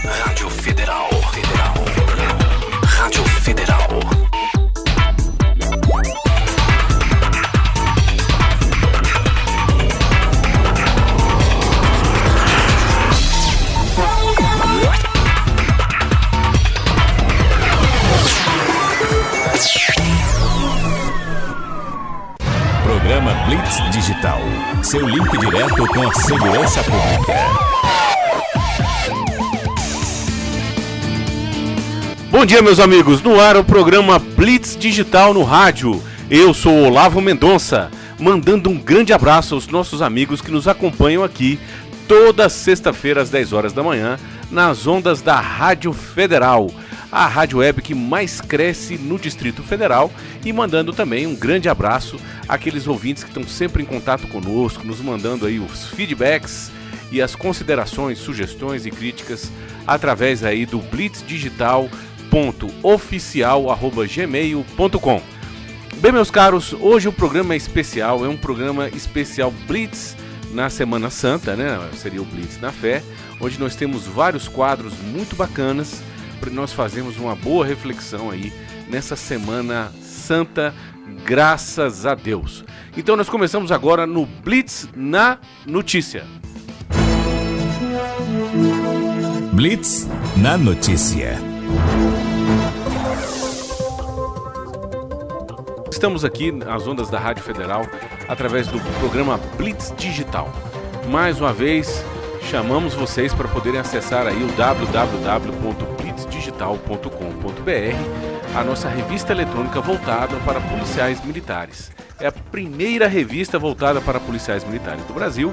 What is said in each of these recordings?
Rádio Federal. Rádio Federal. Programa Blitz Digital. Seu link direto com a segurança pública. Bom dia, meus amigos. No ar o programa Blitz Digital no rádio. Eu sou Olavo Mendonça, mandando um grande abraço aos nossos amigos que nos acompanham aqui toda sexta-feira às 10 horas da manhã nas ondas da Rádio Federal, a rádio web que mais cresce no Distrito Federal, e mandando também um grande abraço àqueles ouvintes que estão sempre em contato conosco, nos mandando aí os feedbacks e as considerações, sugestões e críticas através aí do blitzdigital.oficial@gmail.com. Bem, meus caros, hoje o programa é especial, é um programa especial Blitz na Semana Santa, né? Seria o Blitz na Fé. Hoje nós temos vários quadros muito bacanas para nós fazermos uma boa reflexão aí nessa Semana Santa, graças a Deus. Então nós começamos agora no Blitz na Notícia. Blitz na Notícia. Estamos aqui nas ondas da Rádio Federal através do programa Blitz Digital. Mais uma vez, chamamos vocês para poderem acessar aí o www.blitzdigital.com.br, a nossa revista eletrônica voltada para policiais militares. É a primeira revista voltada para policiais militares do Brasil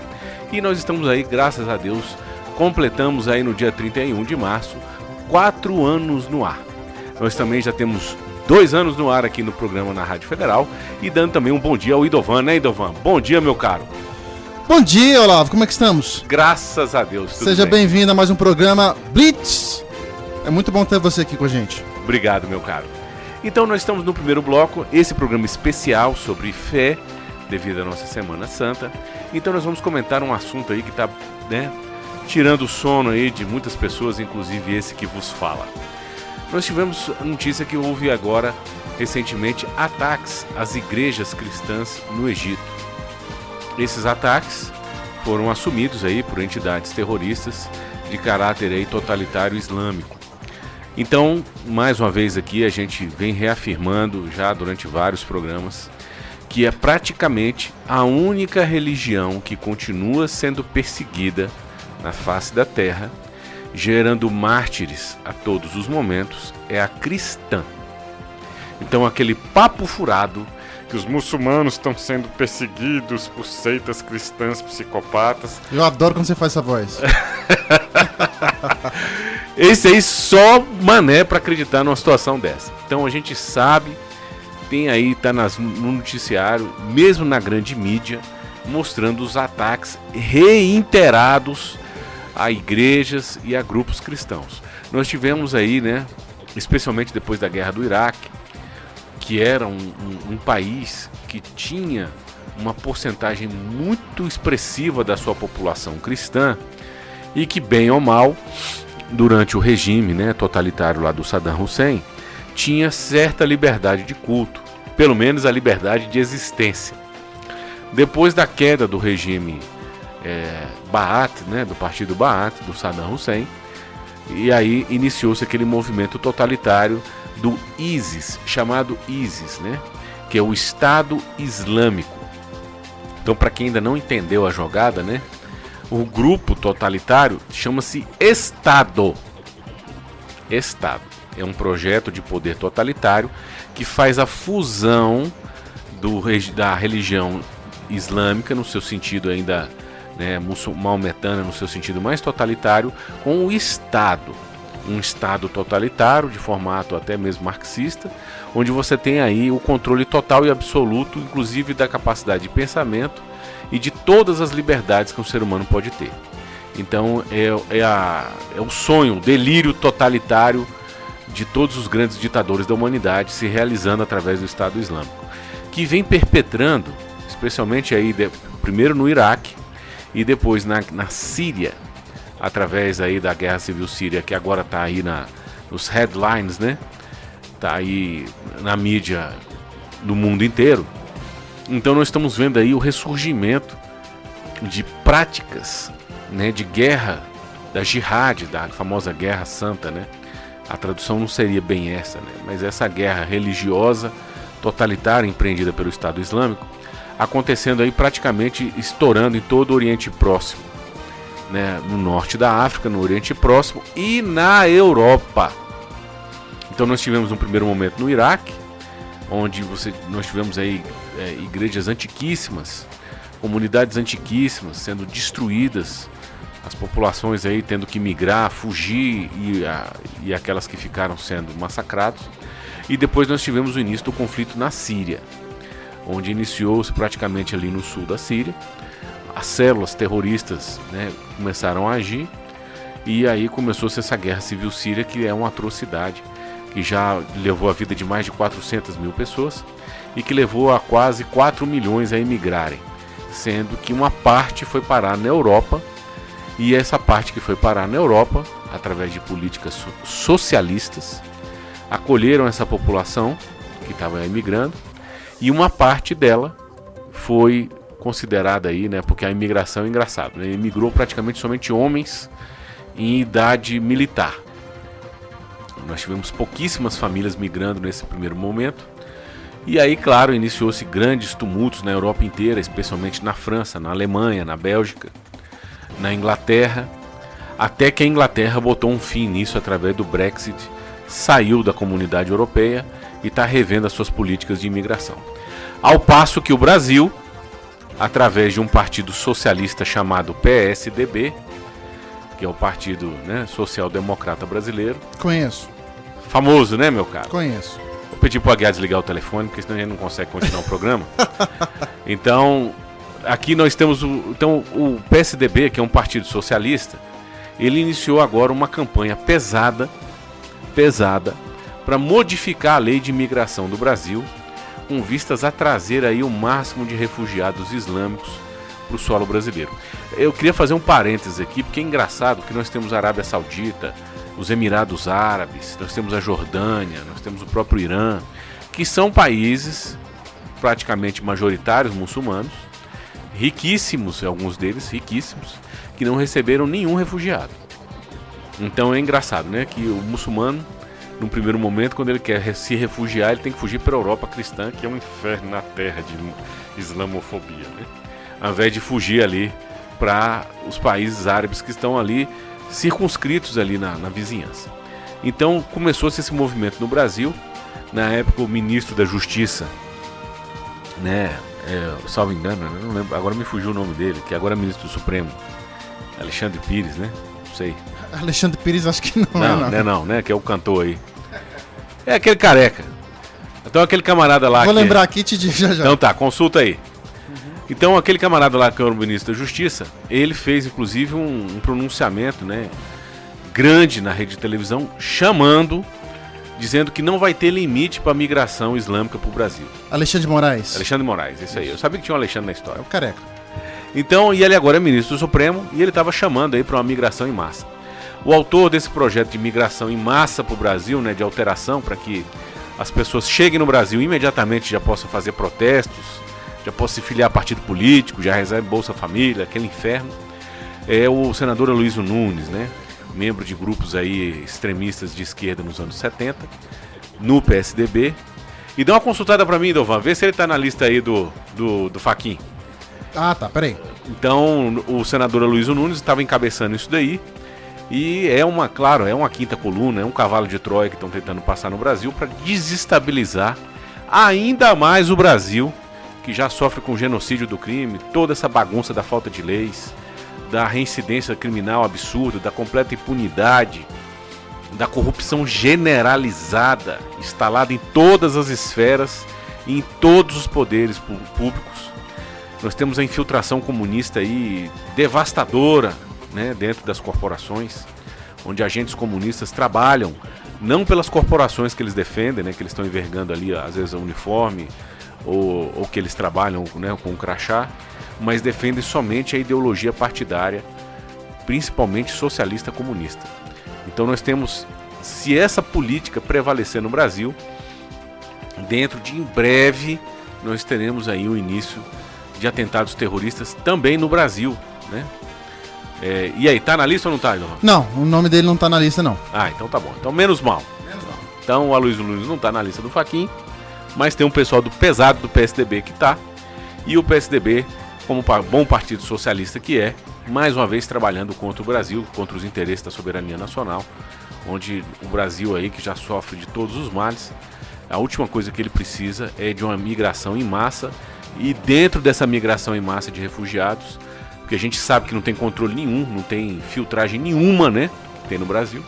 e nós estamos aí, graças a Deus, completamos aí no dia 31 de março 4 anos no ar. Nós também já temos 2 anos no ar aqui no programa na Rádio Federal e dando também um bom dia ao Idovan, né, Idovan? Bom dia, meu caro. Bom dia, Olavo, como é que estamos? Graças a Deus, tudo Seja bem. bem-vindo a mais um programa Blitz. É muito bom ter você aqui com a gente. Obrigado, meu caro. Então nós estamos no primeiro bloco, esse programa especial sobre fé, devido à nossa Semana Santa. Então nós vamos comentar um assunto aí que está, né, tirando o sono aí de muitas pessoas, inclusive esse que vos fala. Nós tivemos a notícia que houve agora, recentemente, ataques às igrejas cristãs no Egito. Esses ataques foram assumidos aí por entidades terroristas de caráter aí totalitário islâmico. Então, mais uma vez aqui, a gente vem reafirmando já durante vários programas que é praticamente a única religião que continua sendo perseguida na face da terra, gerando mártires a todos os momentos, é a cristã. Então aquele papo furado que os muçulmanos estão sendo perseguidos por seitas cristãs psicopatas. Eu adoro quando você faz essa voz. Esse aí só mané para acreditar numa situação dessa. Então a gente sabe, tem aí, tá no noticiário, mesmo na grande mídia, mostrando os ataques reiterados a igrejas e a grupos cristãos. Nós tivemos aí, né, especialmente depois da guerra do Iraque, que era um país que tinha uma porcentagem muito expressiva da sua população cristã e que, bem ou mal, durante o regime, né, totalitário lá do Saddam Hussein, tinha certa liberdade de culto, pelo menos a liberdade de existência. Depois da queda do regime Baath, né, do partido Baath, do Saddam Hussein, e aí iniciou-se aquele movimento totalitário do ISIS, chamado ISIS, né, que é o Estado Islâmico. Então, para quem ainda não entendeu a jogada, né, o grupo totalitário chama-se Estado. Estado é um projeto de poder totalitário que faz a fusão da religião islâmica, no seu sentido ainda, né, maometana, no seu sentido mais totalitário, com o Estado. Um Estado totalitário, de formato até mesmo marxista, onde você tem aí o controle total e absoluto, inclusive da capacidade de pensamento e de todas as liberdades que um ser humano pode ter. Então é o sonho, o delírio totalitário de todos os grandes ditadores da humanidade se realizando através do Estado Islâmico, que vem perpetrando, especialmente aí primeiro no Iraque e depois na Síria, através aí da Guerra Civil Síria, que agora está aí nos headlines, né? Está aí na mídia do mundo inteiro. Então nós estamos vendo aí o ressurgimento de práticas, né, de guerra, da jihad, da famosa Guerra Santa, né? A tradução não seria bem essa, né? Mas essa guerra religiosa, totalitária, empreendida pelo Estado Islâmico, acontecendo aí praticamente estourando em todo o Oriente Próximo, né? No norte da África, no Oriente Próximo e na Europa. Então nós tivemos um primeiro momento no Iraque, onde nós tivemos aí igrejas antiquíssimas, comunidades antiquíssimas sendo destruídas, as populações aí tendo que migrar, fugir e aquelas que ficaram sendo massacrados. E depois nós tivemos o início do conflito na Síria, onde iniciou-se praticamente ali no sul da Síria. As células terroristas, né, começaram a agir e aí começou-se essa guerra civil síria, que é uma atrocidade, que já levou a vida de mais de 400 mil pessoas e que levou a quase 4 milhões a emigrarem, sendo que uma parte foi parar na Europa, e essa parte que foi parar na Europa, através de políticas socialistas, acolheram essa população que estava emigrando, e uma parte dela foi considerada aí, né, porque a imigração é engraçado, né, emigrou praticamente somente homens em idade militar. Nós tivemos pouquíssimas famílias migrando nesse primeiro momento. E aí, claro, iniciou-se grandes tumultos na Europa inteira, especialmente na França, na Alemanha, na Bélgica, na Inglaterra, até que a Inglaterra botou um fim nisso através do Brexit, saiu da comunidade europeia e está revendo as suas políticas de imigração. Ao passo que o Brasil, através de um partido socialista chamado PSDB, que é o Partido, né, Social Democrata Brasileiro. Conheço. Famoso, né, meu caro? Conheço. Vou pedir pro Aguiar desligar o telefone, porque senão a gente não consegue continuar o programa. Então, aqui nós temos o PSDB, que é um partido socialista, ele iniciou agora uma campanha pesada, para modificar a lei de imigração do Brasil, com vistas a trazer aí o máximo de refugiados islâmicos para o solo brasileiro. Eu queria fazer um parênteses aqui, porque é engraçado que nós temos a Arábia Saudita, os Emirados Árabes, nós temos a Jordânia, nós temos o próprio Irã, que são países praticamente majoritários muçulmanos, riquíssimos, alguns deles riquíssimos, que não receberam nenhum refugiado. Então é engraçado, né, que o muçulmano, num primeiro momento, quando ele quer se refugiar, ele tem que fugir para a Europa cristã, que é um inferno na terra de islamofobia, né? Ao invés de fugir ali para os países árabes que estão ali circunscritos ali na vizinhança. Então começou-se esse movimento no Brasil. Na época o ministro da Justiça, né, salvo engano, né, não lembro, agora me fugiu o nome dele, que agora é ministro do Supremo, Alexandre Pires, né? Não sei. Alexandre Pires acho que não. Não, né? Que é o cantor aí. É aquele careca. Então aquele camarada lá. Vou lembrar aqui e te digo já. Então tá, consulta aí. Então aquele camarada lá que era o ministro da Justiça, ele fez inclusive um pronunciamento, né, grande na rede de televisão, dizendo que não vai ter limite para a migração islâmica para o Brasil. Alexandre de Moraes. Alexandre de Moraes, isso aí. Eu sabia que tinha um Alexandre na história. É o careca. Então, e ele agora é ministro do Supremo e ele estava chamando aí para uma migração em massa. O autor desse projeto de migração em massa para o Brasil, né, de alteração, para que as pessoas cheguem no Brasil e imediatamente já possam fazer protestos, já possam se filiar a partido político, já recebe Bolsa Família, aquele inferno, é o senador Aloysio Nunes, né, membro de grupos aí extremistas de esquerda nos anos 70, no PSDB. E dá uma consultada para mim, Dovan, vê se ele está na lista aí do Fachin. Ah, tá, peraí. Então, o senador Aloysio Nunes estava encabeçando isso daí. E é uma quinta coluna, é um cavalo de Troia que estão tentando passar no Brasil para desestabilizar ainda mais o Brasil, que já sofre com o genocídio do crime, toda essa bagunça da falta de leis, da reincidência criminal absurda, da completa impunidade, da corrupção generalizada, instalada em todas as esferas e em todos os poderes públicos. Nós temos a infiltração comunista aí devastadora, né, dentro das corporações, onde agentes comunistas trabalham não pelas corporações que eles defendem, né, que eles estão envergando ali, às vezes, o uniforme, ou que eles trabalham, né, com o crachá, mas defendem somente a ideologia partidária principalmente socialista comunista. Então nós temos, se essa política prevalecer no Brasil, dentro de em breve nós teremos aí o início de atentados terroristas também no Brasil, né? E aí, tá na lista ou não tá, Ivan? Não, o nome dele não tá na lista, não. Ah, então tá bom. Então menos mal. Então o Aloysio Nunes não tá na lista do Fachin, mas tem um pessoal do pesado do PSDB que tá. E o PSDB, como bom partido socialista que é, mais uma vez trabalhando contra o Brasil, contra os interesses da soberania nacional, onde o Brasil aí, que já sofre de todos os males, a última coisa que ele precisa é de uma migração em massa, e dentro dessa migração em massa de refugiados, porque a gente sabe que não tem controle nenhum, não tem filtragem nenhuma, né, que tem no Brasil,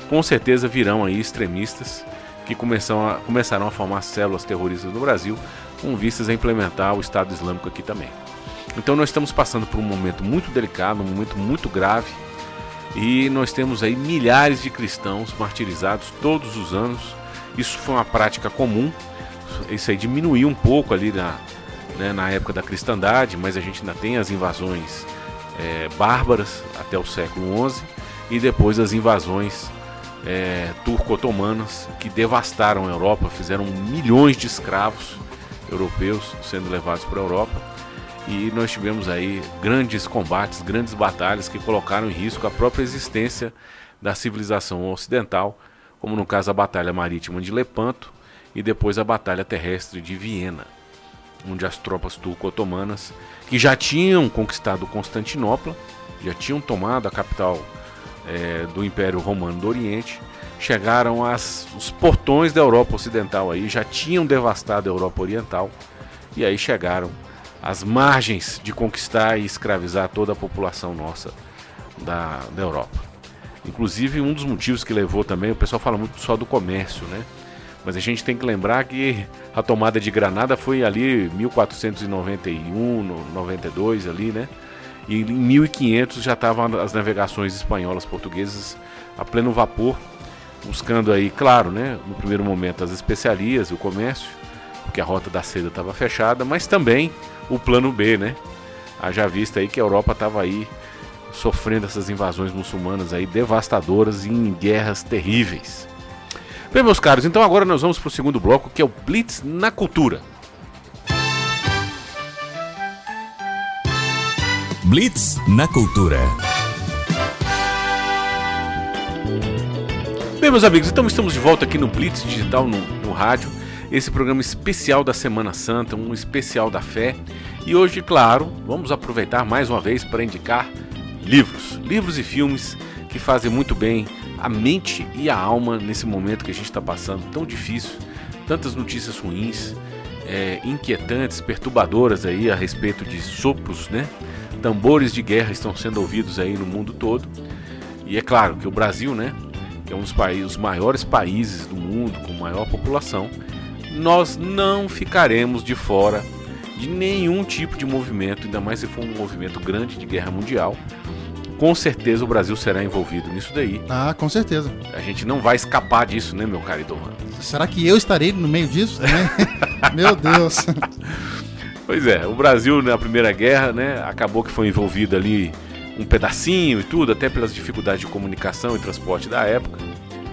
com certeza virão aí extremistas que começarão a formar células terroristas no Brasil, com vistas a implementar o Estado Islâmico aqui também. Então nós estamos passando por um momento muito delicado, um momento muito grave, e nós temos aí milhares de cristãos martirizados todos os anos. Isso foi uma prática comum, isso aí diminuiu um pouco ali na época da cristandade, mas a gente ainda tem as invasões bárbaras até o século XI, e depois as invasões turco-otomanas, que devastaram a Europa, fizeram milhões de escravos europeus sendo levados para a Europa, e nós tivemos aí grandes combates, grandes batalhas que colocaram em risco a própria existência da civilização ocidental, como no caso a Batalha Marítima de Lepanto e depois a Batalha Terrestre de Viena, onde as tropas turco-otomanas, que já tinham conquistado Constantinopla, já tinham tomado a capital do Império Romano do Oriente, chegaram os portões da Europa Ocidental, aí já tinham devastado a Europa Oriental, e aí chegaram às margens de conquistar e escravizar toda a população nossa da Europa. Inclusive, um dos motivos que levou também, o pessoal fala muito só do comércio, né? Mas a gente tem que lembrar que a tomada de Granada foi ali 1491, 92 ali, né? E em 1500 já estavam as navegações espanholas, portuguesas a pleno vapor, buscando aí, claro, né, no primeiro momento as especiarias, o comércio, porque a rota da seda estava fechada, mas também o plano B, né? Haja vista aí que a Europa estava aí sofrendo essas invasões muçulmanas aí devastadoras e em guerras terríveis. Bem, meus caros, então agora nós vamos para o segundo bloco, que é o Blitz na Cultura. Blitz na Cultura. Bem, meus amigos, então estamos de volta aqui no Blitz Digital, no rádio, esse programa especial da Semana Santa, um especial da fé. E hoje, claro, vamos aproveitar mais uma vez para indicar livros e filmes que fazem muito bem a mente e a alma nesse momento que a gente está passando tão difícil, tantas notícias ruins, inquietantes, perturbadoras aí a respeito de sopros, né? Tambores de guerra estão sendo ouvidos aí no mundo todo. E é claro que o Brasil, né, que é um dos maiores países do mundo, com maior população, nós não ficaremos de fora de nenhum tipo de movimento, ainda mais se for um movimento grande de guerra mundial. Com certeza o Brasil será envolvido nisso daí. Ah, com certeza. A gente não vai escapar disso, né, meu caro Idovan? Será que eu estarei no meio disso também? Meu Deus. Pois é, o Brasil na Primeira Guerra, né, acabou que foi envolvido ali um pedacinho e tudo, até pelas dificuldades de comunicação e transporte da época.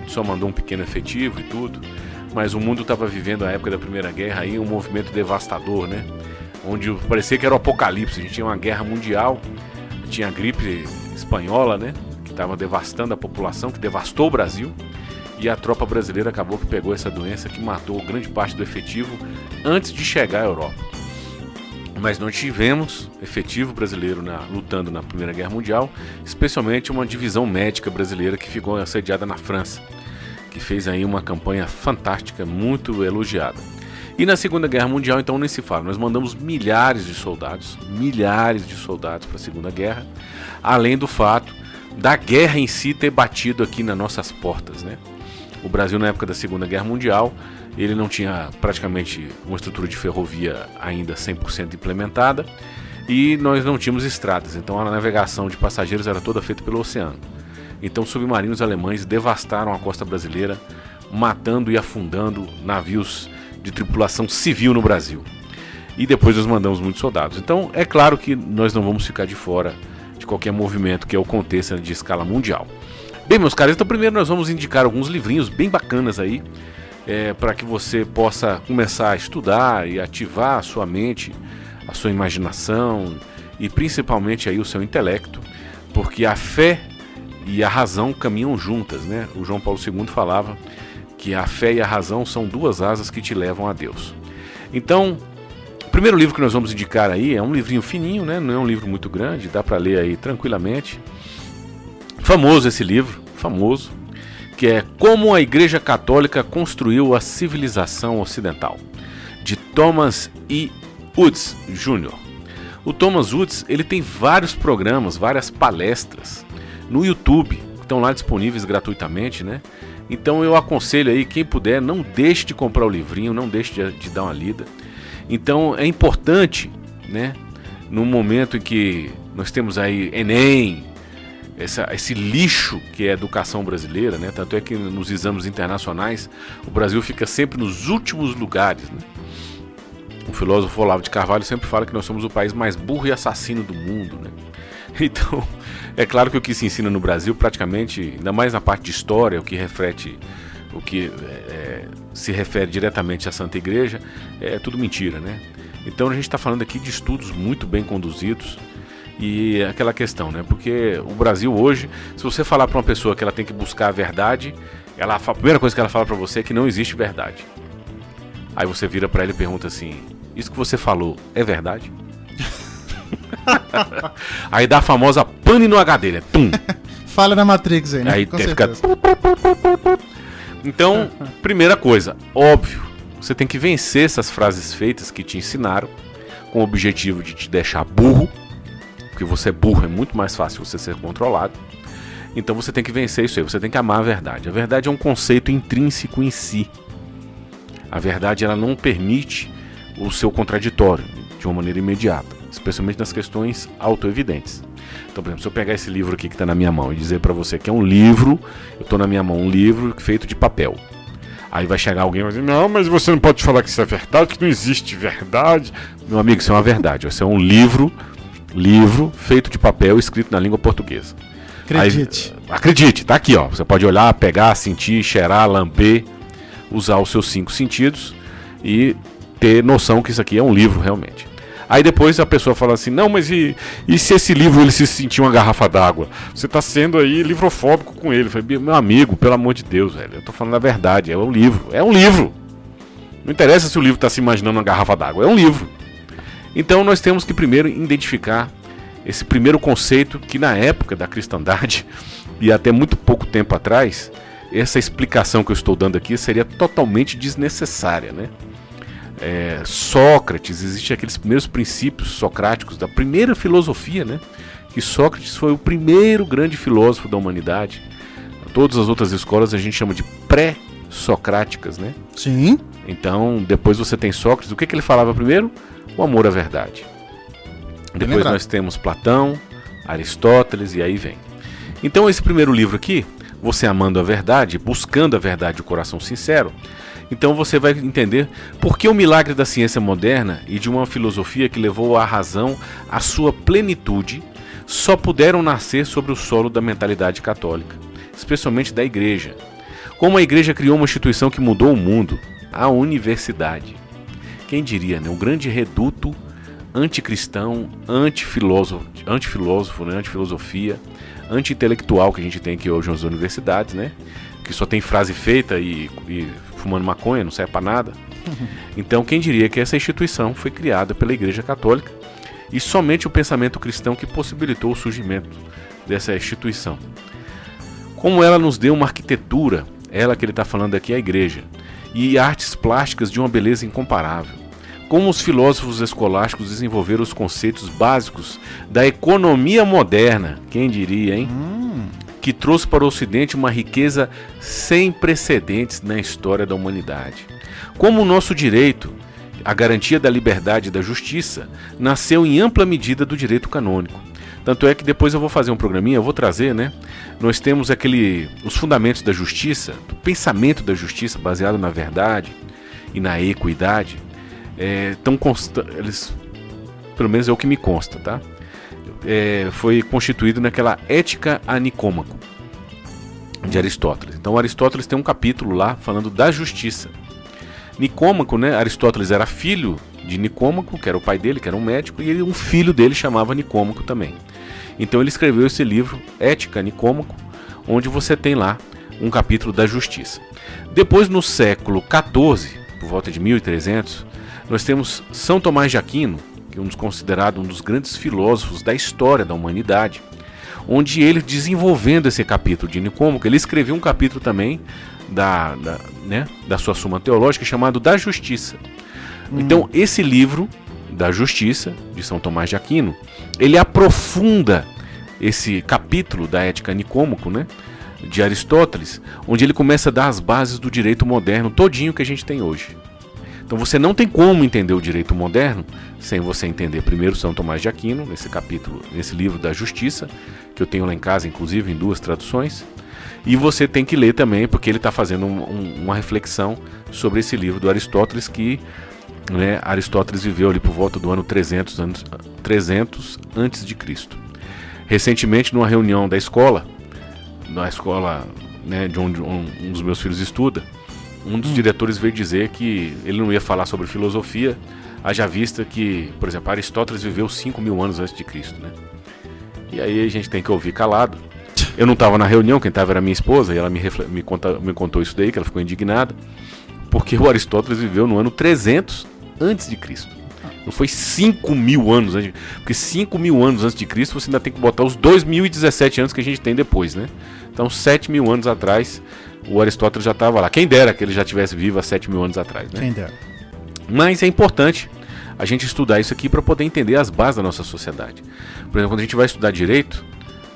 Só mandou um pequeno efetivo e tudo. Mas o mundo estava vivendo a época da Primeira Guerra aí um movimento devastador, né? Onde parecia que era o apocalipse. A gente tinha uma guerra mundial, tinha a gripe espanhola, né? Que estava devastando a população, que devastou o Brasil. E a tropa brasileira acabou que pegou essa doença que matou grande parte do efetivo antes de chegar à Europa. Mas nós tivemos efetivo brasileiro lutando na Primeira Guerra Mundial, especialmente uma divisão médica brasileira que ficou assediada na França, que fez aí uma campanha fantástica, muito elogiada. E na Segunda Guerra Mundial, então, nem se fala, nós mandamos milhares de soldados para a Segunda Guerra, além do fato da guerra em si ter batido aqui nas nossas portas, né? O Brasil, na época da Segunda Guerra Mundial, ele não tinha praticamente uma estrutura de ferrovia ainda 100% implementada, e nós não tínhamos estradas, então a navegação de passageiros era toda feita pelo oceano. Então submarinos alemães devastaram a costa brasileira, matando e afundando navios de tripulação civil no Brasil. E depois nós mandamos muitos soldados. Então é claro que nós não vamos ficar de fora de qualquer movimento que aconteça de escala mundial. Bem, meus caros, então primeiro nós vamos indicar alguns livrinhos bem bacanas aí, para que você possa começar a estudar e ativar a sua mente, a sua imaginação e principalmente aí o seu intelecto, porque a fé e a razão caminham juntas, né? O João Paulo II falava que a fé e a razão são duas asas que te levam a Deus. Então, o primeiro livro que nós vamos indicar aí é um livrinho fininho, né? Não é um livro muito grande, dá para ler aí tranquilamente. Famoso esse livro, famoso, que é Como a Igreja Católica Construiu a Civilização Ocidental, de Thomas E. Woods Jr. O Thomas Woods, ele tem vários programas, várias palestras no YouTube, que estão lá disponíveis gratuitamente, né? Então eu aconselho aí, quem puder, não deixe de comprar o livrinho, não deixe de dar uma lida. Então é importante, né, no momento em que nós temos aí Enem, esse lixo que é a educação brasileira, né? Tanto é que nos exames internacionais o Brasil fica sempre nos últimos lugares, né? O filósofo Olavo de Carvalho sempre fala que nós somos o país mais burro e assassino do mundo, né? Então, é claro que o que se ensina no Brasil praticamente, ainda mais na parte de história, o que reflete, o que se refere diretamente à Santa Igreja, é tudo mentira, né? Então a gente está falando aqui de estudos muito bem conduzidos. E aquela questão, né? Porque o Brasil hoje, se você falar para uma pessoa que ela tem que buscar a verdade, a primeira coisa que ela fala para você é que não existe verdade. Aí você vira para ela e pergunta assim: isso que você falou é verdade? Aí dá a famosa pane no HD, né? Tum. Falha na Matrix aí, né? Aí fica... Então, primeira coisa, óbvio, você tem que vencer essas frases feitas que te ensinaram, com o objetivo de te deixar burro. Porque você é burro, é muito mais fácil você ser controlado. Então você tem que vencer isso aí, você tem que amar a verdade. A verdade é um conceito intrínseco em si. A verdade, ela não permite o seu contraditório de uma maneira imediata, especialmente nas questões autoevidentes. Então, por exemplo, se eu pegar esse livro aqui que está na minha mão e dizer para você que é um livro, eu estou na minha mão, um livro feito de papel. Aí vai chegar alguém e vai dizer: não, mas você não pode falar que isso é verdade, que não existe verdade. Meu amigo, isso é uma verdade. Isso é um livro feito de papel, escrito na língua portuguesa. Acredite. Aí, acredite, tá aqui, ó. Você pode olhar, pegar, sentir, cheirar, lamber, usar os seus 5 sentidos e ter noção que isso aqui é um livro realmente. Aí depois a pessoa fala assim: não, mas e se esse livro ele se sentir uma garrafa d'água? Você tá sendo aí livrofóbico com ele. Eu falei: meu amigo, pelo amor de Deus, velho, eu tô falando a verdade, é um livro. É um livro. Não interessa se o livro tá se imaginando uma garrafa d'água, é um livro. Então nós temos que primeiro identificar esse primeiro conceito que na época da cristandade e até muito pouco tempo atrás, essa explicação que eu estou dando aqui seria totalmente desnecessária, né? Sócrates, existem aqueles primeiros princípios socráticos da primeira filosofia, né? Que Sócrates foi o primeiro grande filósofo da humanidade. Todas as outras escolas a gente chama de pré-socráticas, né? Sim. Então, depois você tem Sócrates. O que ele falava primeiro? O amor à verdade. Depois nós temos Platão, Aristóteles e aí vem. Então esse primeiro livro aqui, Você Amando a Verdade, Buscando a Verdade e o Coração Sincero, então você vai entender por que o milagre da ciência moderna e de uma filosofia que levou a razão à sua plenitude só puderam nascer sobre o solo da mentalidade católica, especialmente da igreja. Como a igreja criou uma instituição que mudou o mundo, a universidade. Quem diria, né? Um grande reduto anticristão, antifilósofo, né? Antifilosofia, anti-intelectual que a gente tem aqui hoje nas universidades, né? Que só tem frase feita e fumando maconha, não serve para nada. Então quem diria que essa instituição foi criada pela Igreja Católica e somente o pensamento cristão que possibilitou o surgimento dessa instituição. Como ela nos deu uma arquitetura, ela que ele está falando aqui é a igreja, e artes plásticas de uma beleza incomparável. Como os filósofos escolásticos desenvolveram os conceitos básicos da economia moderna, quem diria, hein? Que trouxe para o Ocidente uma riqueza sem precedentes na história da humanidade. Como o nosso direito, a garantia da liberdade e da justiça, nasceu em ampla medida do direito canônico. Tanto é que depois eu vou fazer um programinha, eu vou trazer, né? Nós temos os fundamentos da justiça, do pensamento da justiça baseado na verdade e na equidade, eles, pelo menos é o que me consta, tá? foi constituído naquela Ética a Nicômaco, de Aristóteles. Então Aristóteles tem um capítulo lá falando da justiça. Nicômaco, né? Aristóteles era filho de Nicômaco, que era o pai dele, que era um médico, e um filho dele chamava Nicômaco também. Então ele escreveu esse livro, Ética a Nicômaco, onde você tem lá um capítulo da justiça. Depois, no século XIV, por volta de 1300, nós temos São Tomás de Aquino, que é considerado um dos grandes filósofos da história da humanidade, onde ele, desenvolvendo esse capítulo de Nicômaco, ele escreveu um capítulo também da sua Suma Teológica, chamado Da Justiça. Então, esse livro da Justiça, de São Tomás de Aquino, ele aprofunda esse capítulo da Ética Nicômaco, né, de Aristóteles, onde ele começa a dar as bases do direito moderno todinho que a gente tem hoje. Então você não tem como entender o direito moderno sem você entender primeiro São Tomás de Aquino, nesse capítulo, nesse livro da Justiça, que eu tenho lá em casa, inclusive em 2 traduções, e você tem que ler também, porque ele está fazendo uma reflexão sobre esse livro do Aristóteles, que, né, Aristóteles viveu ali por volta do ano 300 antes de Cristo. Recentemente, numa reunião da escola, né, de onde um dos meus filhos estuda, um dos diretores veio dizer que ele não ia falar sobre filosofia, haja vista que, por exemplo, Aristóteles viveu 5.000 anos antes de Cristo, né? E aí a gente tem que ouvir calado. Eu não estava na reunião, quem estava era minha esposa, e ela me contou isso daí, que ela ficou indignada, porque o Aristóteles viveu no ano 300 antes de Cristo. Não foi 5.000 anos antes, porque 5.000 anos antes de Cristo você ainda tem que botar os 2017 anos que a gente tem depois, né? Então 7.000 anos atrás o Aristóteles já estava lá. Quem dera que ele já tivesse vivo há 7.000 anos atrás, né? Quem dera. Mas é importante a gente estudar isso aqui para poder entender as bases da nossa sociedade. Por exemplo, quando a gente vai estudar direito,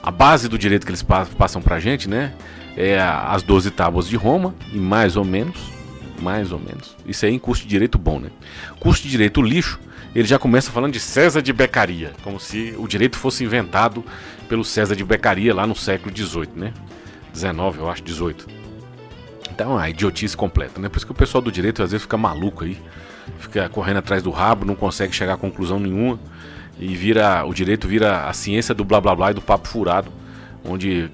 a base do direito que eles passam pra gente, né, é as 12 tábuas de Roma, e mais ou menos, isso aí em curso de direito bom, né? Curso de direito lixo, ele já começa falando de César de Beccaria, como se o direito fosse inventado pelo César de Beccaria lá no século XVIII, né? 19, eu acho, 18. Então, a idiotice completa, né? Por isso que o pessoal do direito às vezes fica maluco aí, fica correndo atrás do rabo, não consegue chegar a conclusão nenhuma, e o direito vira a ciência do blá blá blá e do papo furado, onde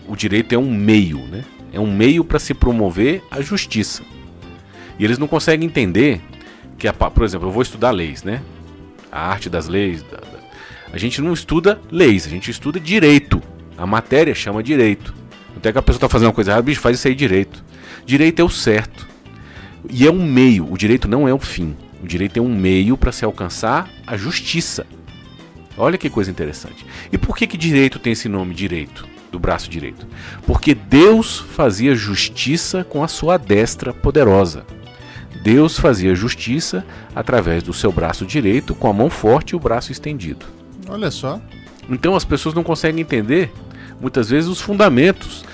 o direito é um meio, né? É um meio para se promover a justiça. E eles não conseguem entender que, por exemplo, eu vou estudar leis, né? A arte das leis. A gente não estuda leis, a gente estuda direito. A matéria chama direito. Até que a pessoa está fazendo uma coisa errada, bicho, faz isso aí direito. Direito é o certo. E é um meio, o direito não é o fim. O direito é um meio para se alcançar a justiça. Olha que coisa interessante. E por que direito tem esse nome, direito, do braço direito? Porque Deus fazia justiça com a sua destra poderosa. Deus fazia justiça através do seu braço direito, com a mão forte e o braço estendido. Olha só. Então as pessoas não conseguem entender, muitas vezes, os fundamentos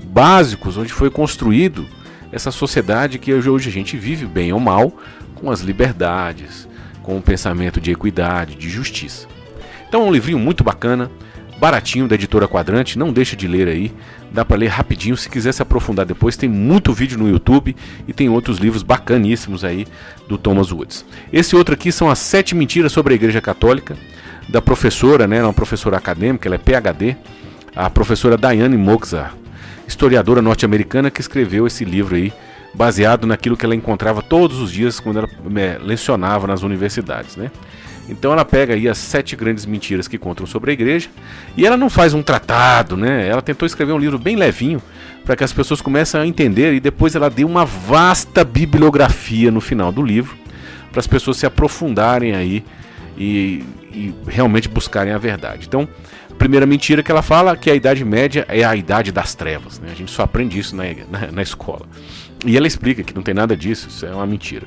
básicos onde foi construído essa sociedade que hoje a gente vive, bem ou mal, com as liberdades, com o pensamento de equidade, de justiça. Então é um livrinho muito bacana, baratinho, da editora Quadrante, não deixa de ler aí, dá para ler rapidinho, se quiser se aprofundar depois, tem muito vídeo no YouTube e tem outros livros bacaníssimos aí do Thomas Woods. Esse outro aqui são as 7 mentiras sobre a Igreja Católica, da professora, né, uma professora acadêmica, ela é PhD, a professora Diane Moxar, historiadora norte-americana que escreveu esse livro aí, baseado naquilo que ela encontrava todos os dias quando ela lecionava nas universidades, né? Então ela pega aí as 7 grandes mentiras que contam sobre a igreja, e ela não faz um tratado, né? Ela tentou escrever um livro bem levinho para que as pessoas comecem a entender, e depois ela deu uma vasta bibliografia no final do livro para as pessoas se aprofundarem aí e realmente buscarem a verdade. Então, a primeira mentira que ela fala é que a Idade Média é a idade das trevas, né? A gente só aprende isso na escola. E ela explica que não tem nada disso, isso é uma mentira.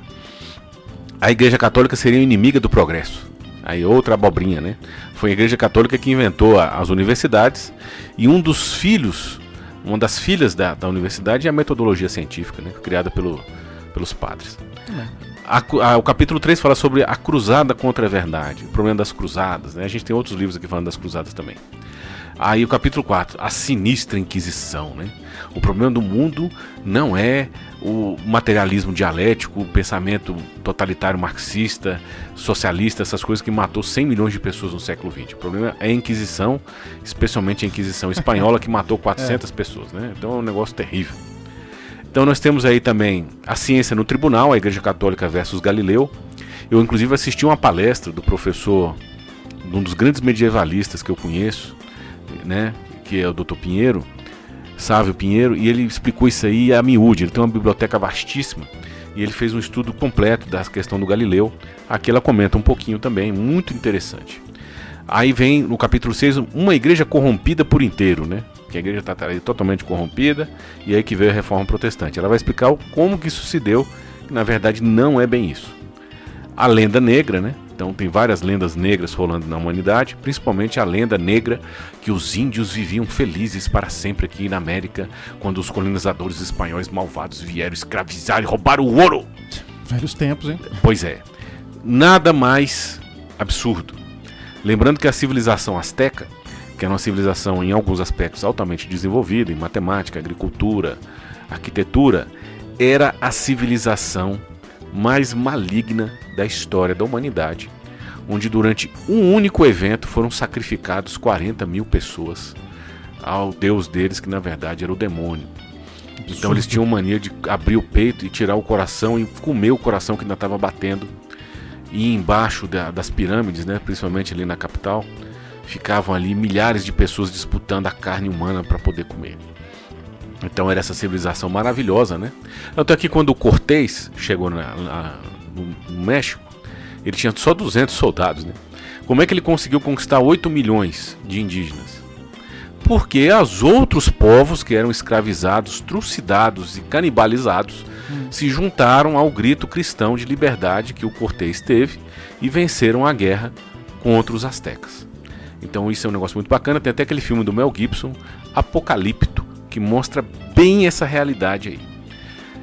A Igreja Católica seria inimiga do progresso. Aí outra abobrinha, né? Foi a Igreja Católica que inventou as universidades, e uma das filhas da universidade é a metodologia científica, né? Criada pelos padres. O capítulo 3 fala sobre a cruzada contra a verdade, o problema das cruzadas, né? A gente tem outros livros aqui falando das cruzadas também. Aí o capítulo 4, a sinistra Inquisição, né? O problema do mundo não é o materialismo dialético, o pensamento totalitário marxista, socialista, essas coisas que matou 100 milhões de pessoas no século XX. O problema é a Inquisição, especialmente a Inquisição espanhola, que matou 400 pessoas, né? Então é um negócio terrível. Então nós temos aí também a ciência no tribunal, a Igreja Católica versus Galileu. Eu inclusive assisti uma palestra do professor, de um dos grandes medievalistas que eu conheço, né, que é o Dr. Pinheiro, Sávio Pinheiro, e ele explicou isso aí a miúde. Ele tem uma biblioteca vastíssima e ele fez um estudo completo da questão do Galileu. Aqui ela comenta um pouquinho também, muito interessante. Aí vem no capítulo 6, uma igreja corrompida por inteiro, né? Que a igreja está totalmente corrompida, e aí que veio a reforma protestante. Ela vai explicar como que isso se deu, que na verdade não é bem isso. A lenda negra, né? Então tem várias lendas negras rolando na humanidade, principalmente a lenda negra que os índios viviam felizes para sempre aqui na América, quando os colonizadores espanhóis malvados vieram escravizar e roubar o ouro. Velhos tempos, hein? Pois é, nada mais absurdo. Lembrando que a civilização asteca, que é uma civilização em alguns aspectos altamente desenvolvida, em matemática, agricultura, arquitetura, era a civilização mais maligna da história da humanidade, onde durante um único evento foram sacrificados 40 mil pessoas ao deus deles, que na verdade era o demônio. Então eles tinham mania de abrir o peito e tirar o coração e comer o coração que ainda estava batendo. E embaixo das pirâmides, né, principalmente ali na capital, ficavam ali milhares de pessoas disputando a carne humana para poder comer. Então era essa civilização maravilhosa, né? Tanto é que quando o Cortés chegou no México, ele tinha só 200 soldados, né? Como é que ele conseguiu conquistar 8 milhões de indígenas? Porque os outros povos que eram escravizados, trucidados e canibalizados se juntaram ao grito cristão de liberdade que o Cortés teve e venceram a guerra contra os astecas. Então isso é um negócio muito bacana. Tem até aquele filme do Mel Gibson, Apocalipto, que mostra bem essa realidade aí.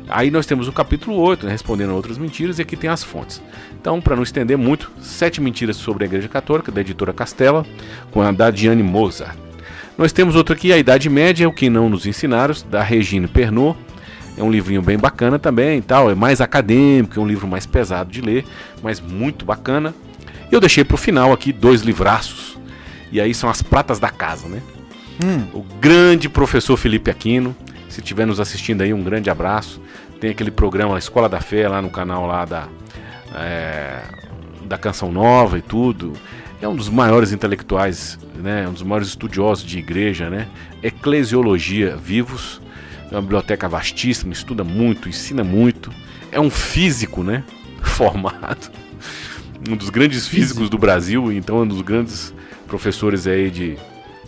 Aí nós temos o capítulo 8, né, respondendo a outras mentiras, e aqui tem as fontes. Então, para não estender muito, 7 mentiras sobre a Igreja Católica, da editora Castella, com a da Diane Mozart. Nós temos outro aqui, A Idade Média, o que não nos ensinaram, da Regine Pernod. É um livrinho bem bacana também, tal, é mais acadêmico, é um livro mais pesado de ler, mas muito bacana. Eu deixei para o final aqui 2 livraços, e aí são as pratas da casa, né? O grande professor Felipe Aquino, se estiver nos assistindo aí, um grande abraço. Tem aquele programa Escola da Fé lá no canal lá da Canção Nova e tudo. É um dos maiores intelectuais, né? Um dos maiores estudiosos de igreja, né? Eclesiologia vivos. É uma biblioteca vastíssima, estuda muito, ensina muito. É um físico, né? Formado. Um dos grandes físicos do Brasil, então um dos grandes professores aí de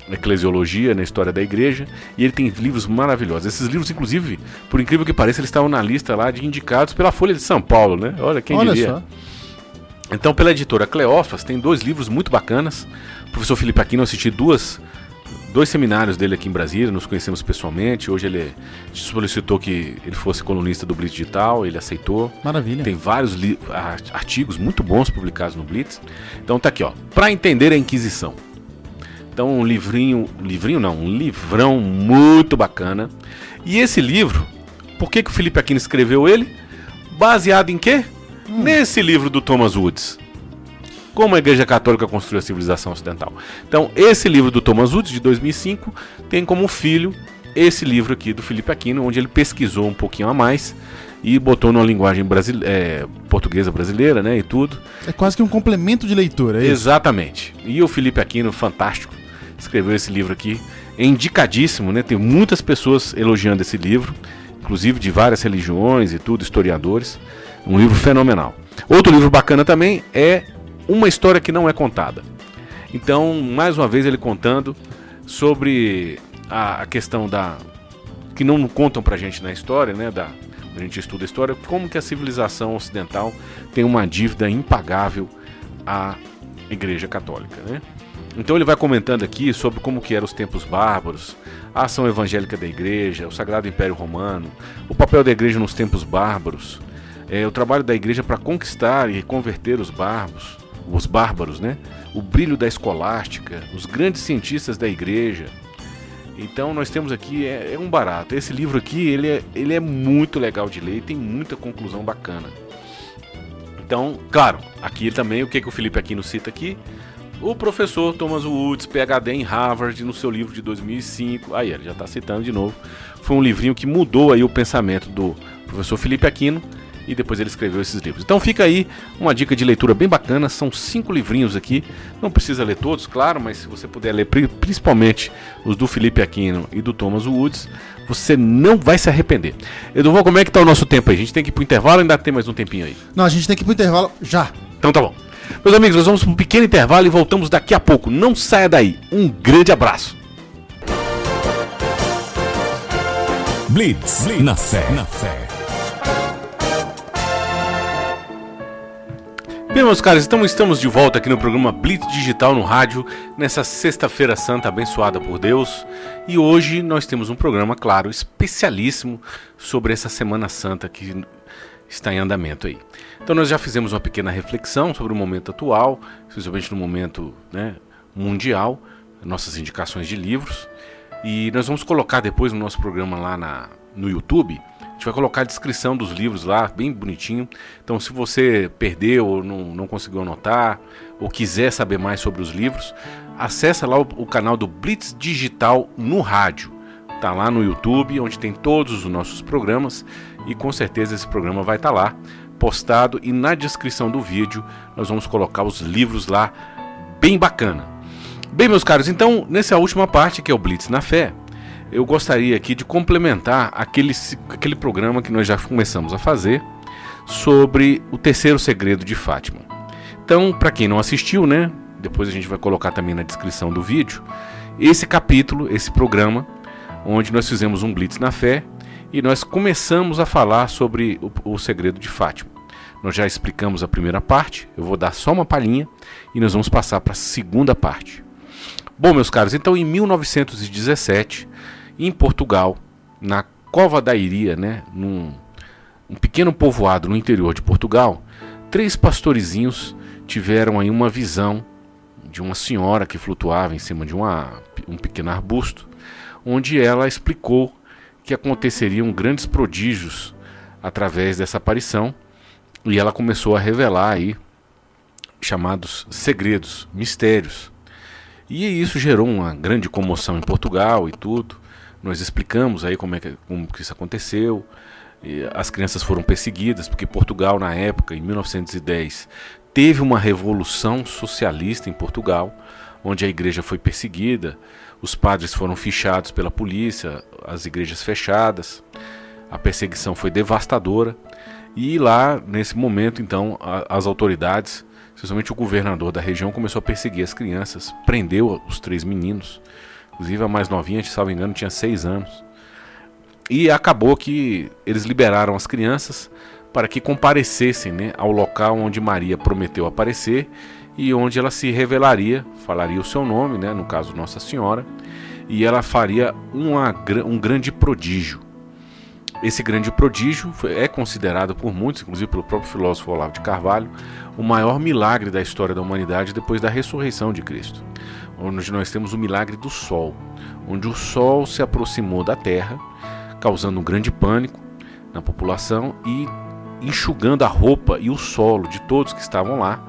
eclesiologia na história da igreja, e ele tem livros maravilhosos. Esses livros, inclusive, por incrível que pareça, eles estavam na lista lá de indicados pela Folha de São Paulo, né? Olha quem diria. Só. Então, pela editora Cleófas, tem 2 livros muito bacanas. O professor Felipe Aquino, eu assisti 2 seminários dele aqui em Brasília, nos conhecemos pessoalmente. Hoje ele solicitou que ele fosse colunista do Blitz Digital, ele aceitou. Maravilha. Tem vários artigos muito bons publicados no Blitz. Então tá aqui, ó, Para Entender a Inquisição. Então um livrão muito bacana. E esse livro, por que o Felipe Aquino escreveu ele? Baseado em quê? Nesse livro do Thomas Woods. Como a Igreja Católica construiu a civilização ocidental. Então esse livro do Thomas Woods, de 2005, tem como filho esse livro aqui do Felipe Aquino, onde ele pesquisou um pouquinho a mais e botou numa linguagem portuguesa brasileira, né, e tudo. É quase que um complemento de leitura, é isso? Exatamente. E o Felipe Aquino, fantástico, escreveu esse livro aqui, é indicadíssimo, né? Tem muitas pessoas elogiando esse livro, inclusive de várias religiões e tudo, historiadores. Um livro fenomenal. Outro livro bacana também é Uma História que Não é Contada. Então, mais uma vez ele contando sobre a questão que não contam pra gente na história, né? A gente estuda a história, como que a civilização ocidental tem uma dívida impagável à Igreja Católica, né? Então ele vai comentando aqui sobre como que eram os tempos bárbaros, a ação evangélica da igreja, o Sagrado Império Romano, o papel da igreja nos tempos bárbaros, o trabalho da igreja para conquistar e converter os bárbaros, os bárbaros, né? O brilho da escolástica, os grandes cientistas da igreja. Então nós temos aqui, é um barato. Esse livro aqui, ele é muito legal de ler e tem muita conclusão bacana. Então, claro, aqui também, o que o Felipe Aquino cita aqui? O professor Thomas Woods, PhD em Harvard, no seu livro de 2005. Aí, ele já está citando de novo. Foi um livrinho que mudou aí o pensamento do professor Felipe Aquino. E depois ele escreveu esses livros. Então fica aí uma dica de leitura bem bacana. São 5 livrinhos aqui. Não precisa ler todos, claro, mas se você puder ler principalmente os do Felipe Aquino e do Thomas Woods, você não vai se arrepender. Eduardo, como é que tá o nosso tempo aí? A gente tem que ir pro intervalo ou ainda tem mais um tempinho aí? Não, a gente tem que ir pro intervalo já. Então tá bom. Meus amigos, nós vamos para um pequeno intervalo e voltamos daqui a pouco. Não saia daí. Um grande abraço. Blitz na fé. Bem, meus caros, então estamos de volta aqui no programa Blitz Digital no rádio, nessa sexta-feira santa abençoada por Deus. E hoje nós temos um programa, claro, especialíssimo sobre essa Semana Santa que está em andamento aí. Então nós já fizemos uma pequena reflexão sobre o momento atual, especialmente no momento, né, mundial, nossas indicações de livros. E nós vamos colocar depois no nosso programa lá no YouTube. A gente vai colocar a descrição dos livros lá, bem bonitinho. Então, se você perdeu ou não conseguiu anotar, ou quiser saber mais sobre os livros, acessa lá o canal do Blitz Digital no rádio. Tá lá no YouTube, onde tem todos os nossos programas. E com certeza esse programa vai estar lá, postado. E na descrição do vídeo, nós vamos colocar os livros lá, bem bacana. Bem, meus caros, então, nessa última parte, que é o Blitz na Fé, eu gostaria aqui de complementar aquele programa que nós já começamos a fazer sobre o terceiro segredo de Fátima. Então, para quem não assistiu, né, depois a gente vai colocar também na descrição do vídeo, esse capítulo, esse programa, onde nós fizemos um Blitz na Fé e nós começamos a falar sobre o segredo de Fátima. Nós já explicamos a primeira parte, eu vou dar só uma palhinha e nós vamos passar para a segunda parte. Bom, meus caros, então em 1917, em Portugal, na Cova da Iria, né, num pequeno povoado no interior de Portugal, 3 pastorezinhos tiveram aí uma visão de uma senhora que flutuava em cima de um pequeno arbusto, onde ela explicou que aconteceriam grandes prodígios através dessa aparição, e ela começou a revelar aí chamados segredos, mistérios. E isso gerou uma grande comoção em Portugal e tudo. Nós explicamos aí como que isso aconteceu. E as crianças foram perseguidas, porque Portugal, na época, em 1910, teve uma revolução socialista em Portugal, onde a igreja foi perseguida, os padres foram fichados pela polícia, as igrejas fechadas, a perseguição foi devastadora. E lá, nesse momento, então, as autoridades, especialmente o governador da região, começou a perseguir as crianças, prendeu os 3 meninos, inclusive a mais novinha, se não me engano, tinha 6 anos. E acabou que eles liberaram as crianças para que comparecessem, né, ao local onde Maria prometeu aparecer e onde ela se revelaria, falaria o seu nome, né, no caso Nossa Senhora, e ela faria um grande prodígio. Esse grande prodígio é considerado por muitos, inclusive pelo próprio filósofo Olavo de Carvalho, o maior milagre da história da humanidade depois da ressurreição de Cristo, onde nós temos o milagre do Sol, onde o Sol se aproximou da Terra, causando um grande pânico na população e enxugando a roupa e o solo de todos que estavam lá,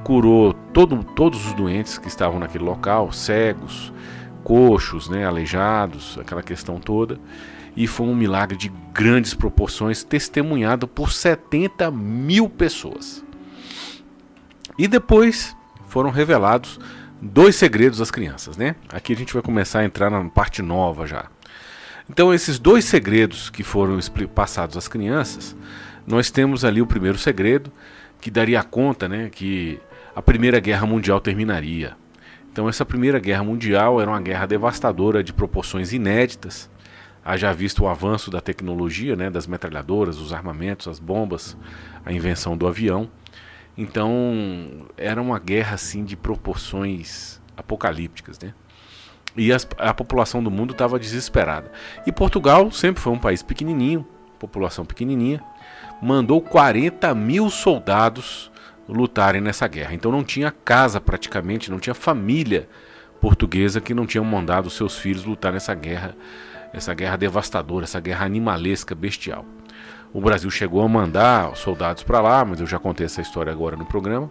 curou todos os doentes que estavam naquele local, cegos, coxos, né, aleijados, aquela questão toda. E foi um milagre de grandes proporções, testemunhado por 70 mil pessoas. E depois foram revelados 2 segredos às crianças, né? Aqui a gente vai começar a entrar na parte nova já. Então, esses 2 segredos que foram passados às crianças, nós temos ali o primeiro segredo, que daria conta, né, que a Primeira Guerra Mundial terminaria. Então, essa Primeira Guerra Mundial era uma guerra devastadora de proporções inéditas. Haja visto o avanço da tecnologia, né, das metralhadoras, os armamentos, as bombas, a invenção do avião. Então, era uma guerra assim de proporções apocalípticas, né? E a população do mundo estava desesperada. E Portugal sempre foi um país pequenininho, população pequenininha, mandou 40 mil soldados lutarem nessa guerra. Então não tinha casa praticamente, não tinha família portuguesa que não tinha mandado seus filhos lutar nessa guerra devastadora, essa guerra animalesca, bestial. O Brasil chegou a mandar soldados para lá, mas eu já contei essa história agora no programa.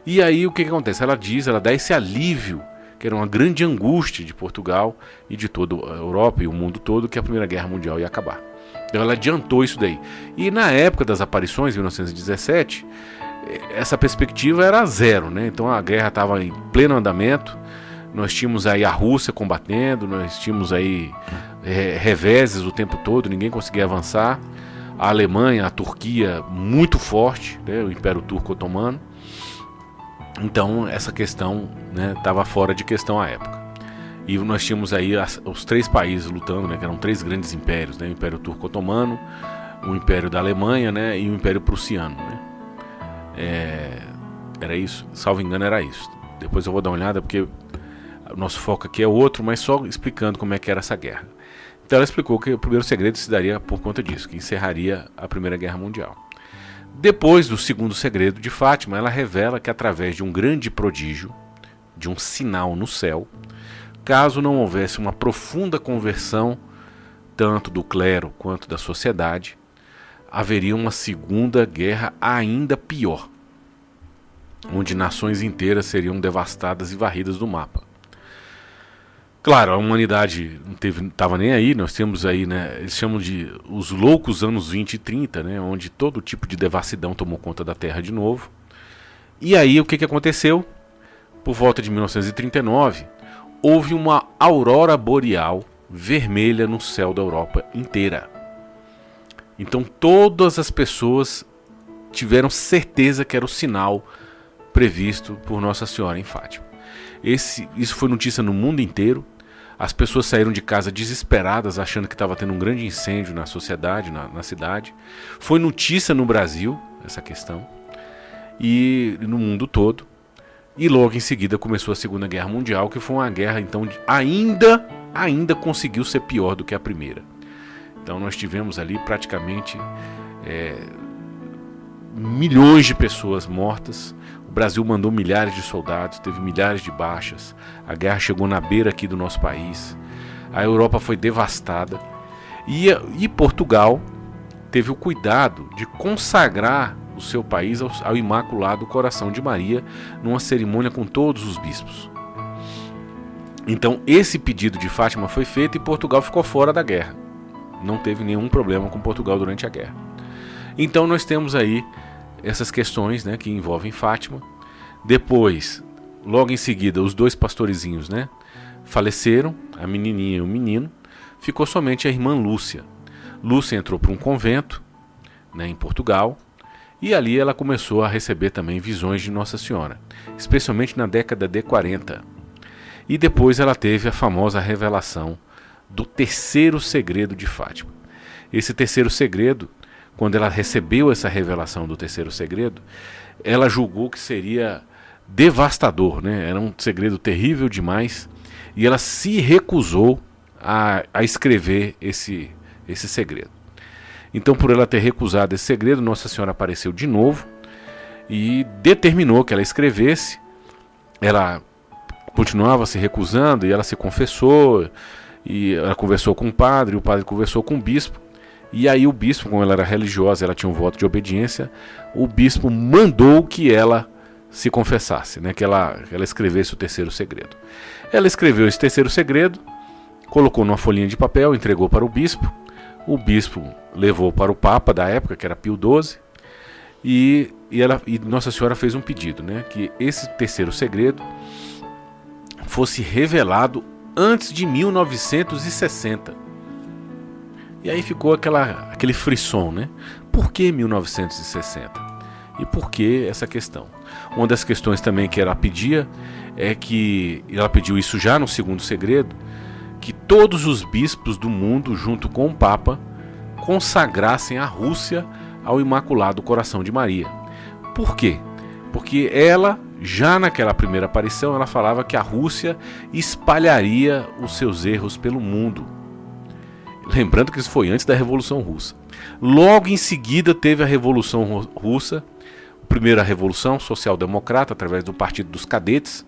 E aí o que acontece? Ela dá esse alívio, que era uma grande angústia de Portugal e de toda a Europa e o mundo todo, que a Primeira Guerra Mundial ia acabar. Então ela adiantou isso daí. E na época das aparições, em 1917, essa perspectiva era zero, né? Então a guerra estava em pleno andamento, nós tínhamos aí a Rússia combatendo, nós tínhamos aí reveses o tempo todo, ninguém conseguia avançar. A Alemanha, a Turquia muito forte, né? O Império Turco Otomano. Então essa questão estava fora de questão à época. E nós tínhamos aí os 3 países lutando, né, que eram 3 grandes impérios, né, o Império Turco Otomano, o Império da Alemanha, né, e o Império Prussiano. Né. Era isso, salvo engano era isso. Depois eu vou dar uma olhada porque o nosso foco aqui é outro, mas só explicando como é que era essa guerra. Então ela explicou que o primeiro segredo se daria por conta disso, que encerraria a Primeira Guerra Mundial. Depois do segundo segredo de Fátima, ela revela que através de um grande prodígio, de um sinal no céu, caso não houvesse uma profunda conversão, tanto do clero quanto da sociedade, haveria uma segunda guerra ainda pior, onde nações inteiras seriam devastadas e varridas do mapa. Claro, a humanidade não estava nem aí, nós temos aí, né, eles chamam de os loucos anos 20 e 30, né, onde todo tipo de devassidão tomou conta da Terra de novo. E aí o que aconteceu? Por volta de 1939, houve uma aurora boreal vermelha no céu da Europa inteira. Então todas as pessoas tiveram certeza que era o sinal previsto por Nossa Senhora em Fátima. Isso foi notícia no mundo inteiro. As pessoas saíram de casa desesperadas, achando que estava tendo um grande incêndio na sociedade, na cidade. Foi notícia no Brasil, essa questão, e no mundo todo. E logo em seguida começou a Segunda Guerra Mundial, que foi uma guerra, então, ainda conseguiu ser pior do que a primeira. Então nós tivemos ali praticamente milhões de pessoas mortas. O Brasil mandou milhares de soldados, teve milhares de baixas. A guerra chegou na beira aqui do nosso país. A Europa foi devastada. E Portugal teve o cuidado de consagrar o seu país ao Imaculado Coração de Maria, numa cerimônia com todos os bispos. Então esse pedido de Fátima foi feito e Portugal ficou fora da guerra. Não teve nenhum problema com Portugal durante a guerra. Então nós temos aí essas questões, né, que envolvem Fátima. Depois, logo em seguida, os 2 pastorezinhos, né, faleceram, a menininha e o menino. Ficou somente a irmã Lúcia. Lúcia entrou para um convento, né, em Portugal, e ali ela começou a receber também visões de Nossa Senhora, especialmente na década de 40. E depois ela teve a famosa revelação do terceiro segredo de Fátima. Esse terceiro segredo, quando ela recebeu essa revelação do terceiro segredo, ela julgou que seria devastador, né? Era um segredo terrível demais, e ela se recusou a escrever esse segredo. Então, por ela ter recusado esse segredo, Nossa Senhora apareceu de novo e determinou que ela escrevesse. Ela continuava se recusando e ela se confessou, e ela conversou com o padre conversou com o bispo. E aí o bispo, como ela era religiosa, ela tinha um voto de obediência, o bispo mandou que ela se confessasse, né, que ela escrevesse o terceiro segredo. Ela escreveu esse terceiro segredo, colocou numa folhinha de papel, entregou para o bispo levou para o Papa da época, que era Pio XII, e Nossa Senhora fez um pedido, né, que esse terceiro segredo fosse revelado antes de 1960. E aí ficou aquele frisson, né? Por que 1960? E por que essa questão? Uma das questões também que ela pedia é que, ela pediu isso já no segundo segredo, que todos os bispos do mundo, junto com o Papa, consagrassem a Rússia ao Imaculado Coração de Maria. Por quê? Porque ela, já naquela primeira aparição, ela falava que a Rússia espalharia os seus erros pelo mundo. Lembrando que isso foi antes da Revolução Russa. Logo em seguida teve a Revolução Russa. primeiro a Revolução Social-Democrata, através do Partido dos Cadetes,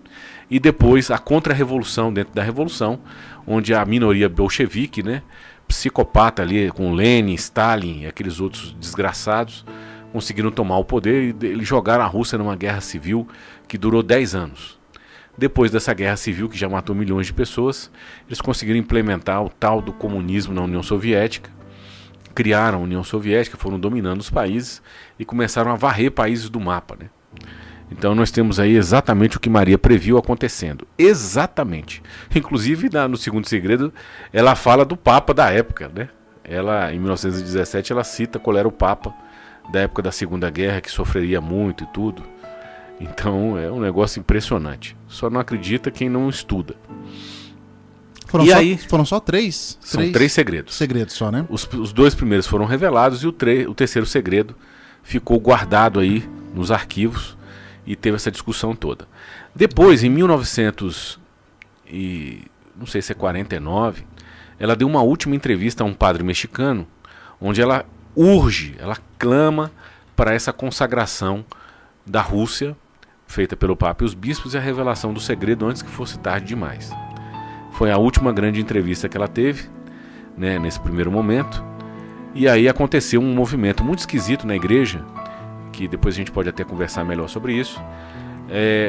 e depois a Contra-Revolução dentro da Revolução, onde a minoria bolchevique, né, psicopata ali, com Lenin, Stalin e aqueles outros desgraçados, conseguiram tomar o poder e eles jogaram a Rússia numa guerra civil que durou 10 anos. Depois dessa guerra civil, que já matou milhões de pessoas, eles conseguiram implementar o tal do comunismo na União Soviética, criaram a União Soviética, foram dominando os países e começaram a varrer países do mapa, né? Então nós temos aí exatamente o que Maria previu acontecendo. Exatamente. Inclusive no segundo segredo, ela fala do Papa da época, né? Ela, em 1917, ela cita qual era o Papa da época da Segunda Guerra, que sofreria muito e tudo. Então é um negócio impressionante. Só não acredita quem não estuda. Foram só três? São 3 segredos. Segredos só, né? Os 2 primeiros foram revelados e o terceiro segredo ficou guardado aí nos arquivos e teve essa discussão toda. Depois, em 1949, ela deu uma última entrevista a um padre mexicano, onde ela ela clama para essa consagração da Rússia, feita pelo Papa e os bispos, e a revelação do segredo antes que fosse tarde demais. Foi a última grande entrevista que ela teve, né, nesse primeiro momento. E aí aconteceu um movimento muito esquisito na igreja, que depois a gente pode até conversar melhor sobre isso,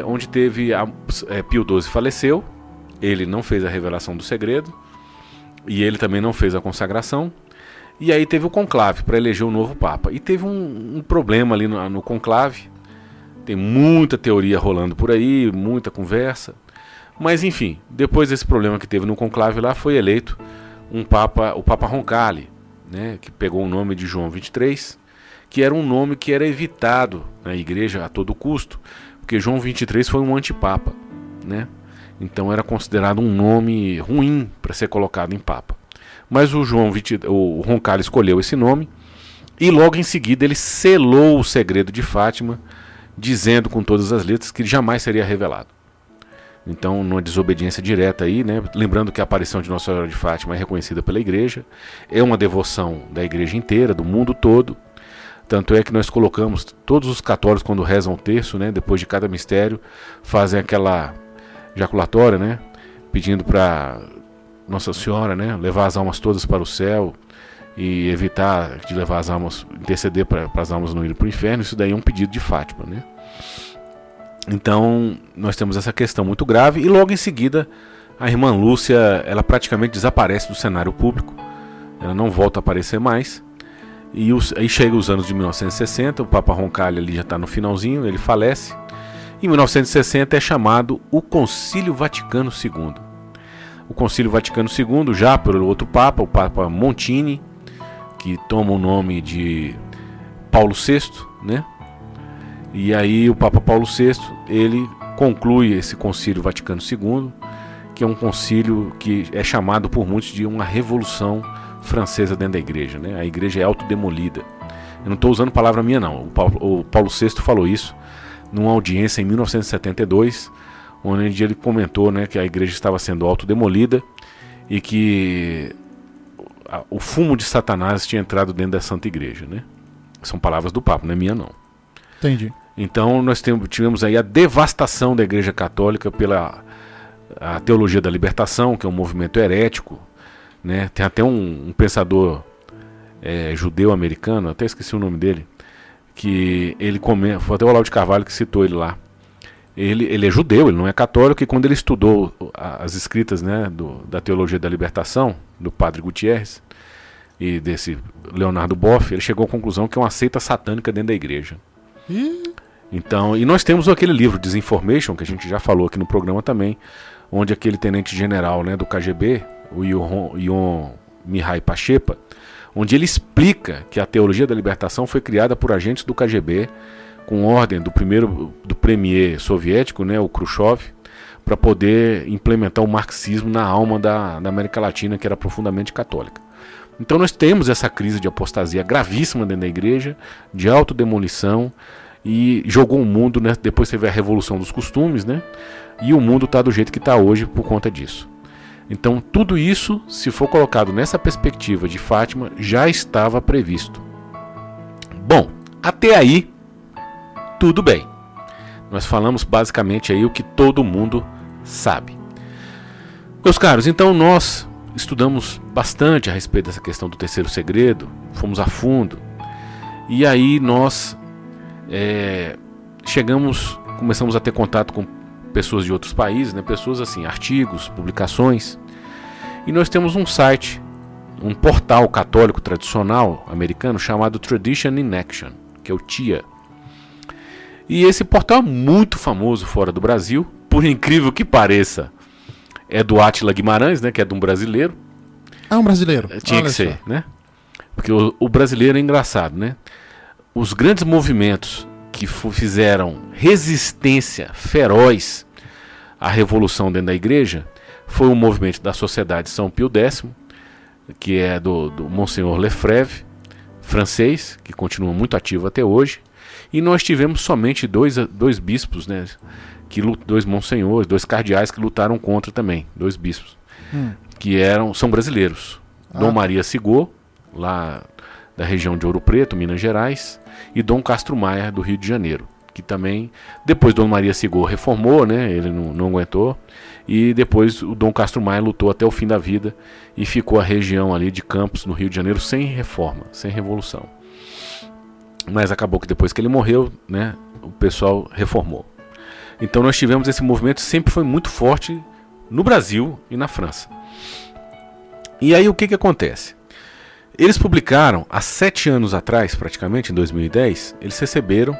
onde teve Pio XII faleceu, ele não fez a revelação do segredo, e ele também não fez a consagração, e aí teve o conclave para eleger o novo Papa. E teve um problema ali no conclave, tem muita teoria rolando por aí, muita conversa, mas enfim, depois desse problema que teve no conclave lá, foi eleito o Papa Roncalli, né, que pegou o nome de João XXIII, que era um nome que era evitado na igreja a todo custo, porque João XXIII foi um antipapa, né? Então era considerado um nome ruim para ser colocado em papa. Mas o Roncalli escolheu esse nome e logo em seguida ele selou o segredo de Fátima, dizendo com todas as letras que ele jamais seria revelado. Então, numa desobediência direta aí, né? Lembrando que a aparição de Nossa Senhora de Fátima é reconhecida pela igreja, é uma devoção da igreja inteira, do mundo todo. Tanto é que nós colocamos, todos os católicos quando rezam o terço, né, depois de cada mistério, fazem aquela jaculatória, né, pedindo para Nossa Senhora, né, levar as almas todas para o céu e evitar de levar as almas, interceder para as almas não irem para o inferno. Isso daí é um pedido de Fátima, né? Então nós temos essa questão muito grave e logo em seguida a irmã Lúcia, ela praticamente desaparece do cenário público, ela não volta a aparecer mais. E aí chega os anos de 1960, o Papa Roncalli ali já está no finalzinho, ele falece. Em 1960 é chamado o Concílio Vaticano II. O Concílio Vaticano II, já pelo outro Papa, o Papa Montini, que toma o nome de Paulo VI, né? E aí o Papa Paulo VI, ele conclui esse Concílio Vaticano II, que é um concílio que é chamado por muitos de uma revolução francesa dentro da igreja, né? A igreja é autodemolida. Eu não estou usando palavra minha não, o Paulo VI falou isso numa audiência em 1972, onde ele comentou, né, que a igreja estava sendo autodemolida e que o fumo de Satanás tinha entrado dentro da Santa Igreja, né? São palavras do Papa, não é minha não. Entendi. Então nós tivemos aí a devastação da Igreja Católica pela a teologia da libertação, que é um movimento herético, né? Tem até um pensador judeu-americano, até esqueci o nome dele, que ele comenta, foi até o Olavo de Carvalho que citou ele lá. Ele é judeu, ele não é católico, e quando ele estudou as escritas, né, da teologia da libertação, do padre Gutierrez e desse Leonardo Boff, ele chegou à conclusão que é uma seita satânica dentro da igreja. Então, e nós temos aquele livro Disinformation, que a gente já falou aqui no programa também, onde aquele tenente-general, né, do KGB, o Ion Mihai Pachepa, onde ele explica que a teologia da libertação foi criada por agentes do KGB, com ordem do premier soviético, né, o Khrushchev, para poder implementar o marxismo na alma da América Latina, que era profundamente católica. Então nós temos essa crise de apostasia gravíssima dentro da igreja, de autodemolição, e jogou o mundo, né, depois teve a revolução dos costumes, né, e o mundo está do jeito que está hoje por conta disso. Então tudo isso, se for colocado nessa perspectiva de Fátima, já estava previsto. Bom, até aí Tudo bem. Nós falamos basicamente aí o que todo mundo sabe. Meus caros, então nós estudamos bastante a respeito dessa questão do terceiro segredo, fomos a fundo, e aí nós começamos a ter contato com pessoas de outros países, né? Pessoas assim, artigos, publicações, e nós temos um site, um portal católico tradicional americano chamado Tradition in Action, que é o TIA. E esse portal é muito famoso fora do Brasil, por incrível que pareça. É do Átila Guimarães, né, que é de um brasileiro. Ah, um brasileiro. Tinha que ser, né? Porque o brasileiro é engraçado, né? Os grandes movimentos que fizeram resistência feroz à revolução dentro da igreja foi o movimento da Sociedade São Pio X, que é do Monsenhor Lefebvre, francês, que continua muito ativo até hoje. E nós tivemos somente dois bispos, né? Dois monsenhores, dois cardeais que lutaram contra também, dois bispos, que são brasileiros. Dom Maria Sigô, lá da região de Ouro Preto, Minas Gerais, e Dom Castro Maia, do Rio de Janeiro, que também, depois Dom Maria Sigô reformou, né? Ele não aguentou, e depois o Dom Castro Maia lutou até o fim da vida e ficou a região ali de Campos, no Rio de Janeiro, sem reforma, sem revolução. Mas acabou que depois que ele morreu, né, o pessoal reformou. Então nós tivemos esse movimento, sempre foi muito forte no Brasil e na França. E aí o que acontece? Eles publicaram, há 7 anos atrás, praticamente, em 2010, eles receberam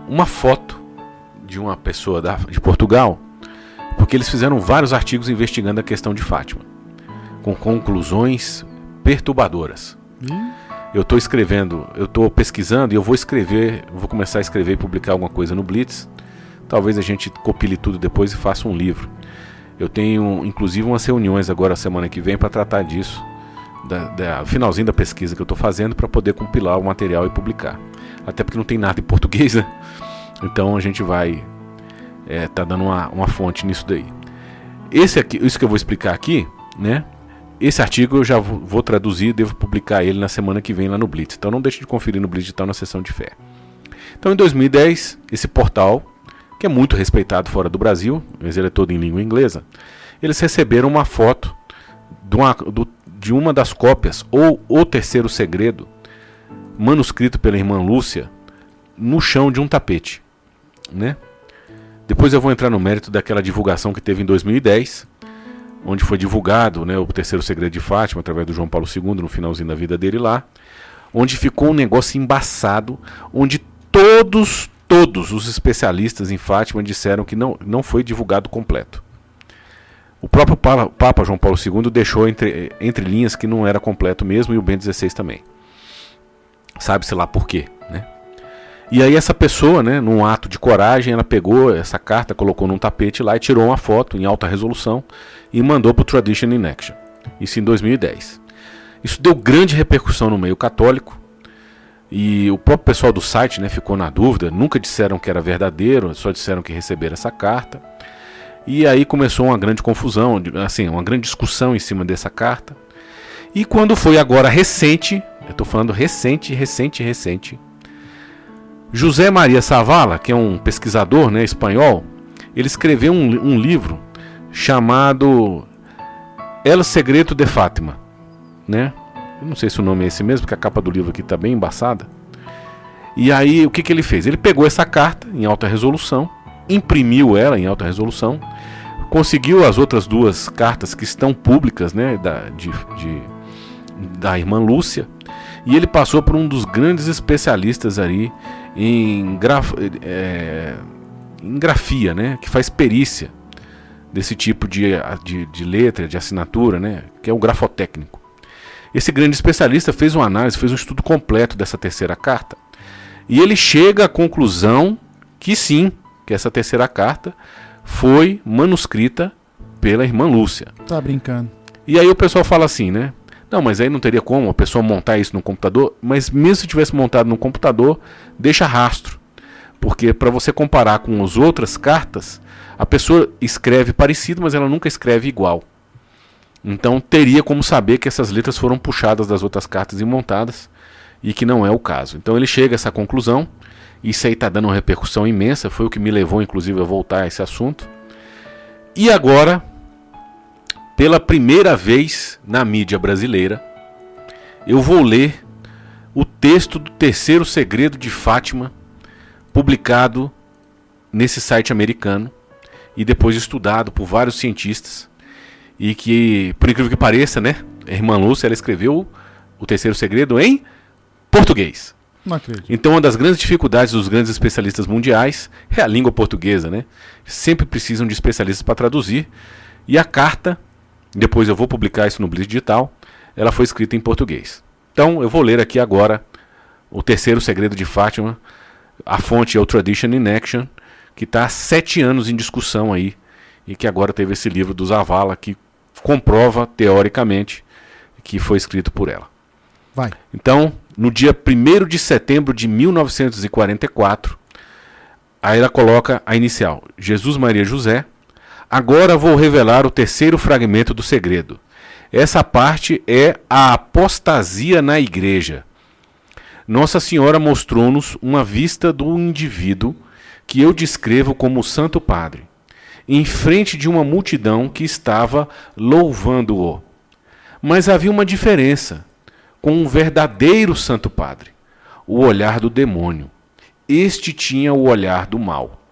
uma foto de uma pessoa de Portugal, porque eles fizeram vários artigos investigando a questão de Fátima, com conclusões perturbadoras. Eu estou pesquisando e eu vou começar a escrever e publicar alguma coisa no Blitz. Talvez a gente compile tudo depois e faça um livro. Eu tenho, inclusive, umas reuniões agora, semana que vem, para tratar disso, finalzinho da pesquisa que eu estou fazendo, para poder compilar o material e publicar. Até porque não tem nada em português, né? Então a gente vai tá dando uma fonte nisso daí. Isso que eu vou explicar aqui, né? Esse artigo eu já vou traduzir e devo publicar ele na semana que vem lá no Blitz. Então não deixe de conferir no Blitz Digital na seção de fé. Então em 2010, esse portal, que é muito respeitado fora do Brasil, mas ele é todo em língua inglesa, eles receberam uma foto de uma das cópias, ou O Terceiro Segredo, manuscrito pela irmã Lúcia, no chão de um tapete, né? Depois eu vou entrar no mérito daquela divulgação que teve em 2010, onde foi divulgado, né, o Terceiro Segredo de Fátima, através do João Paulo II, no finalzinho da vida dele lá, onde ficou um negócio embaçado, onde todos os especialistas em Fátima disseram que não foi divulgado completo. O próprio Papa João Paulo II deixou entre linhas que não era completo mesmo, e o Bento XVI também. Sabe-se lá por quê, né? E aí essa pessoa, né, num ato de coragem, ela pegou essa carta, colocou num tapete lá e tirou uma foto em alta resolução e mandou para o Tradition in Action. Isso em 2010. Isso deu grande repercussão no meio católico, e o próprio pessoal do site, né, ficou na dúvida, nunca disseram que era verdadeiro, só disseram que receberam essa carta. E aí começou uma grande confusão, assim, uma grande discussão em cima dessa carta. E quando foi agora recente, eu estou falando recente, José Maria Savala, que é um pesquisador, né, espanhol, ele escreveu um livro chamado El Segredo de Fátima, né? Eu não sei se o nome é esse mesmo, porque a capa do livro aqui está bem embaçada. E aí o que ele fez? Ele pegou essa carta em alta resolução, imprimiu ela em alta resolução, conseguiu as outras 2 cartas que estão públicas, né, da irmã Lúcia, e ele passou por um dos grandes especialistas aí em grafia, né, que faz perícia desse tipo de letra, de assinatura, né, que é o grafotécnico. Esse grande especialista fez uma análise, fez um estudo completo dessa terceira carta, e ele chega à conclusão que sim, que essa terceira carta foi manuscrita pela irmã Lúcia. Tá brincando. E aí o pessoal fala assim, né? Não, mas aí não teria como a pessoa montar isso no computador, mas mesmo se tivesse montado no computador, deixa rastro. Porque para você comparar com as outras cartas, a pessoa escreve parecido, mas ela nunca escreve igual. Então teria como saber que essas letras foram puxadas das outras cartas e montadas, e que não é o caso. Então ele chega a essa conclusão, Isso aí está dando uma repercussão imensa, foi o que me levou inclusive a voltar a esse assunto. E agora, pela primeira vez na mídia brasileira, eu vou ler o texto do Terceiro Segredo de Fátima, publicado nesse site americano e depois estudado por vários cientistas, e que, por incrível que pareça, né, a irmã Lúcia, ela escreveu o Terceiro Segredo em português. Não acredito. Então, uma das grandes dificuldades dos grandes especialistas mundiais é a língua portuguesa, né? Sempre precisam de especialistas para traduzir. E a carta, depois eu vou publicar isso no Blitz Digital, ela foi escrita em português. Então, eu vou ler aqui agora o Terceiro Segredo de Fátima. A fonte é o Tradition in Action, que está há 7 anos em discussão aí, e que agora teve esse livro do Zavala, que comprova, teoricamente, que foi escrito por ela. Vai. Então, no dia 1º de setembro de 1944, aí ela coloca a inicial, Jesus Maria José, agora vou revelar o terceiro fragmento do segredo. Essa parte é a apostasia na igreja. Nossa Senhora mostrou-nos uma vista do indivíduo que eu descrevo como o Santo Padre, em frente de uma multidão que estava louvando-o. Mas havia uma diferença com um verdadeiro Santo Padre, o olhar do demônio. Este tinha o olhar do mal.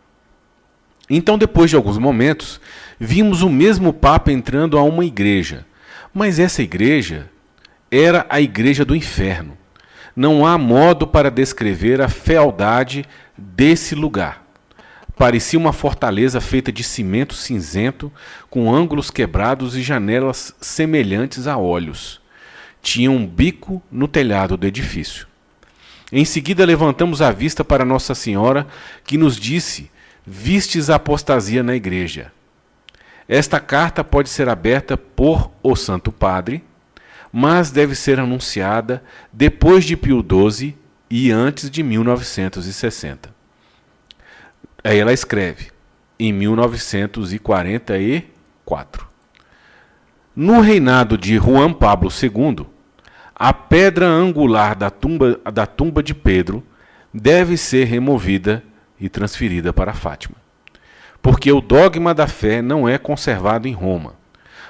Então, depois de alguns momentos, vimos o mesmo Papa entrando a uma igreja, mas essa igreja era a igreja do inferno. Não há modo para descrever a fealdade desse lugar. Parecia uma fortaleza feita de cimento cinzento, com ângulos quebrados e janelas semelhantes a olhos. Tinha um bico no telhado do edifício. Em seguida levantamos a vista para Nossa Senhora, que nos disse: vistes a apostasia na igreja. Esta carta pode ser aberta por o Santo Padre, mas deve ser anunciada depois de Pio XII e antes de 1960. Aí ela escreve, em 1944. No reinado de Juan Pablo II, a pedra angular da tumba de Pedro deve ser removida e transferida para Fátima, porque o dogma da fé não é conservado em Roma.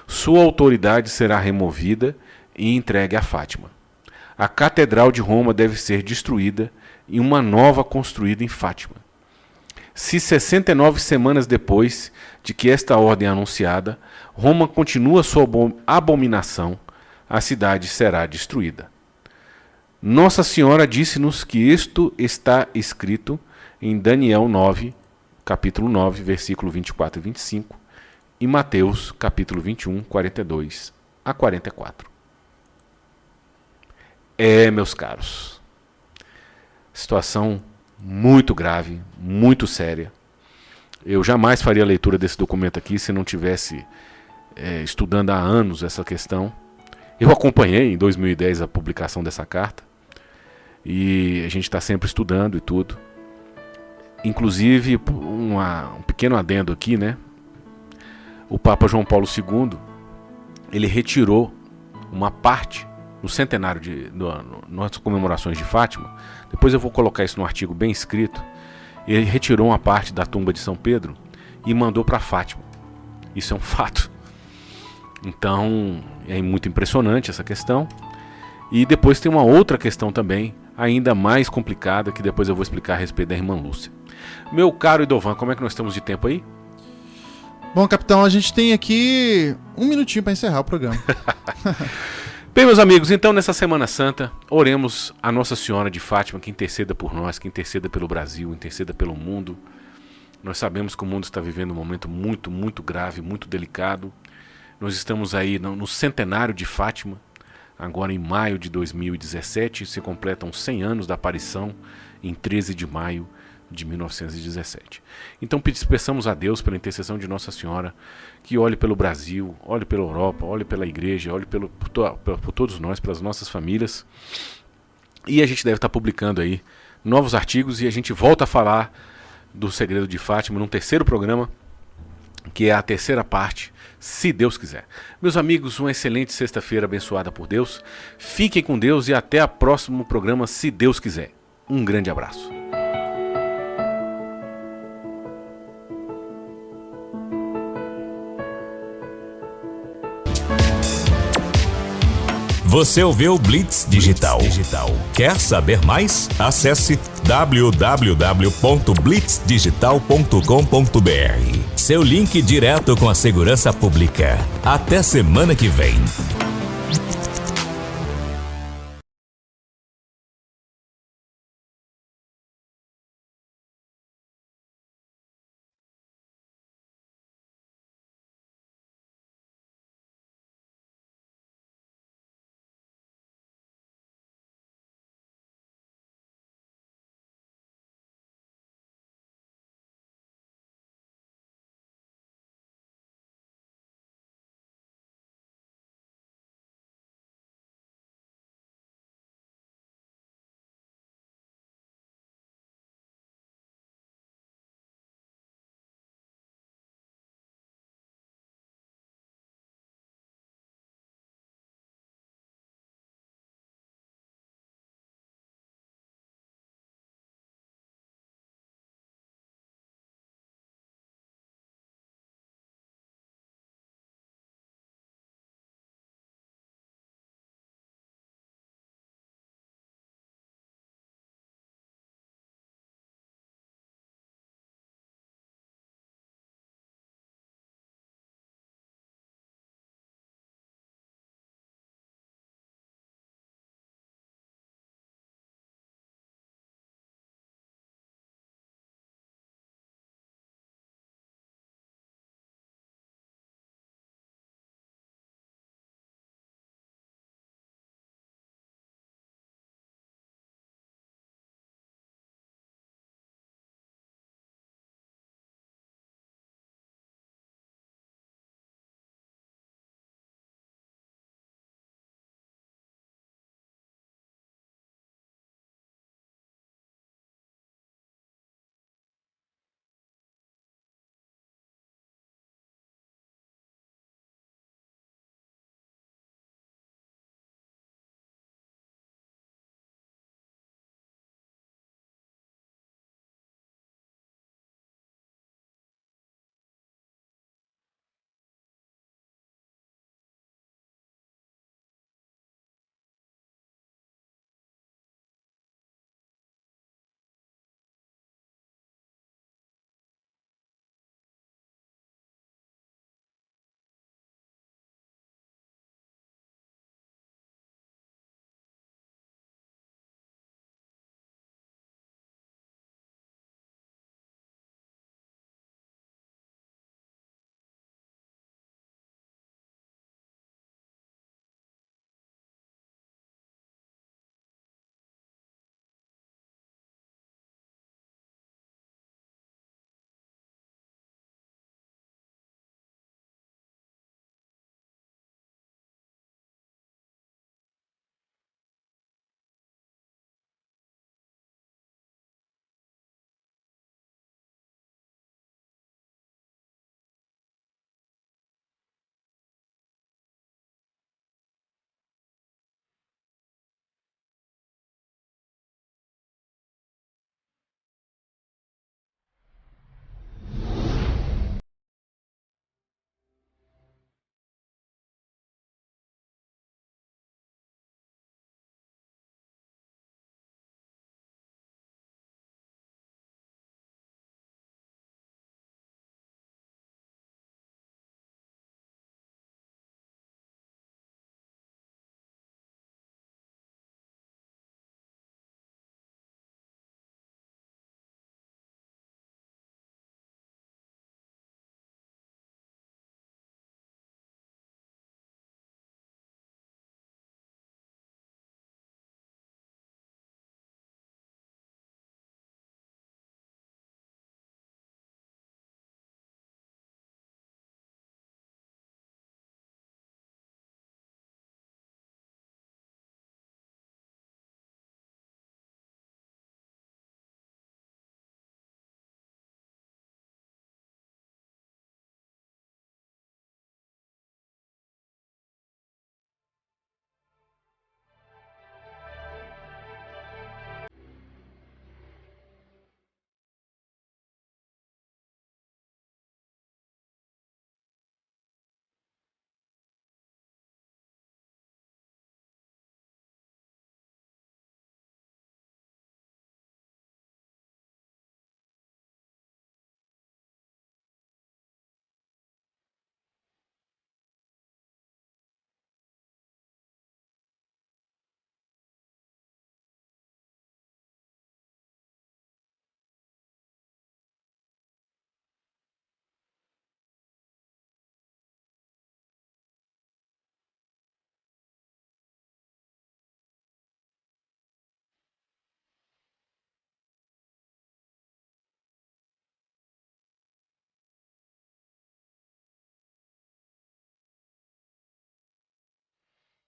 Sua autoridade será removida e entregue a Fátima. A Catedral de Roma deve ser destruída e uma nova construída em Fátima. Se 69 semanas depois de que esta ordem é anunciada, Roma continua sua abominação, a cidade será destruída. Nossa Senhora disse-nos que isto está escrito em Daniel 9, capítulo 9, versículo 24 e 25, e Mateus, capítulo 21, 42 a 44. Meus caros, situação muito grave, muito séria. Eu jamais faria a leitura desse documento aqui se não tivesse estudando há anos essa questão. Eu acompanhei em 2010 a publicação dessa carta e a gente está sempre estudando e tudo. Inclusive, um pequeno adendo aqui, né? O Papa João Paulo II, ele retirou uma parte no centenário nossas comemorações de Fátima. Depois eu vou colocar isso num artigo bem escrito. Ele retirou uma parte da tumba de São Pedro e mandou para Fátima. Isso é um fato. Então, é muito impressionante essa questão. E depois tem uma outra questão também, ainda mais complicada, que depois eu vou explicar a respeito da irmã Lúcia. Meu caro Idovan, como é que nós estamos de tempo aí? Bom, capitão, a gente tem aqui 1 minutinho para encerrar o programa. Bem, meus amigos, então nessa Semana Santa, oremos a Nossa Senhora de Fátima, que interceda por nós, que interceda pelo Brasil, interceda pelo mundo. Nós sabemos que o mundo está vivendo um momento muito, muito grave, muito delicado. Nós estamos aí no centenário de Fátima, agora em maio de 2017, se completam 100 anos da aparição, em 13 de maio de 1917. Então peçamos a Deus, pela intercessão de Nossa Senhora, que olhe pelo Brasil, olhe pela Europa, olhe pela igreja, olhe por todos nós, pelas nossas famílias. E a gente deve estar publicando aí novos artigos e a gente volta a falar do Segredo de Fátima num terceiro programa, que é a terceira parte, se Deus quiser. Meus amigos, uma excelente sexta-feira abençoada por Deus. Fiquem com Deus e até o próximo programa, se Deus quiser. Um grande abraço. Você ouviu Blitz Digital. Quer saber mais? Acesse www.blitzdigital.com.br. Seu link direto com a segurança pública. Até semana que vem.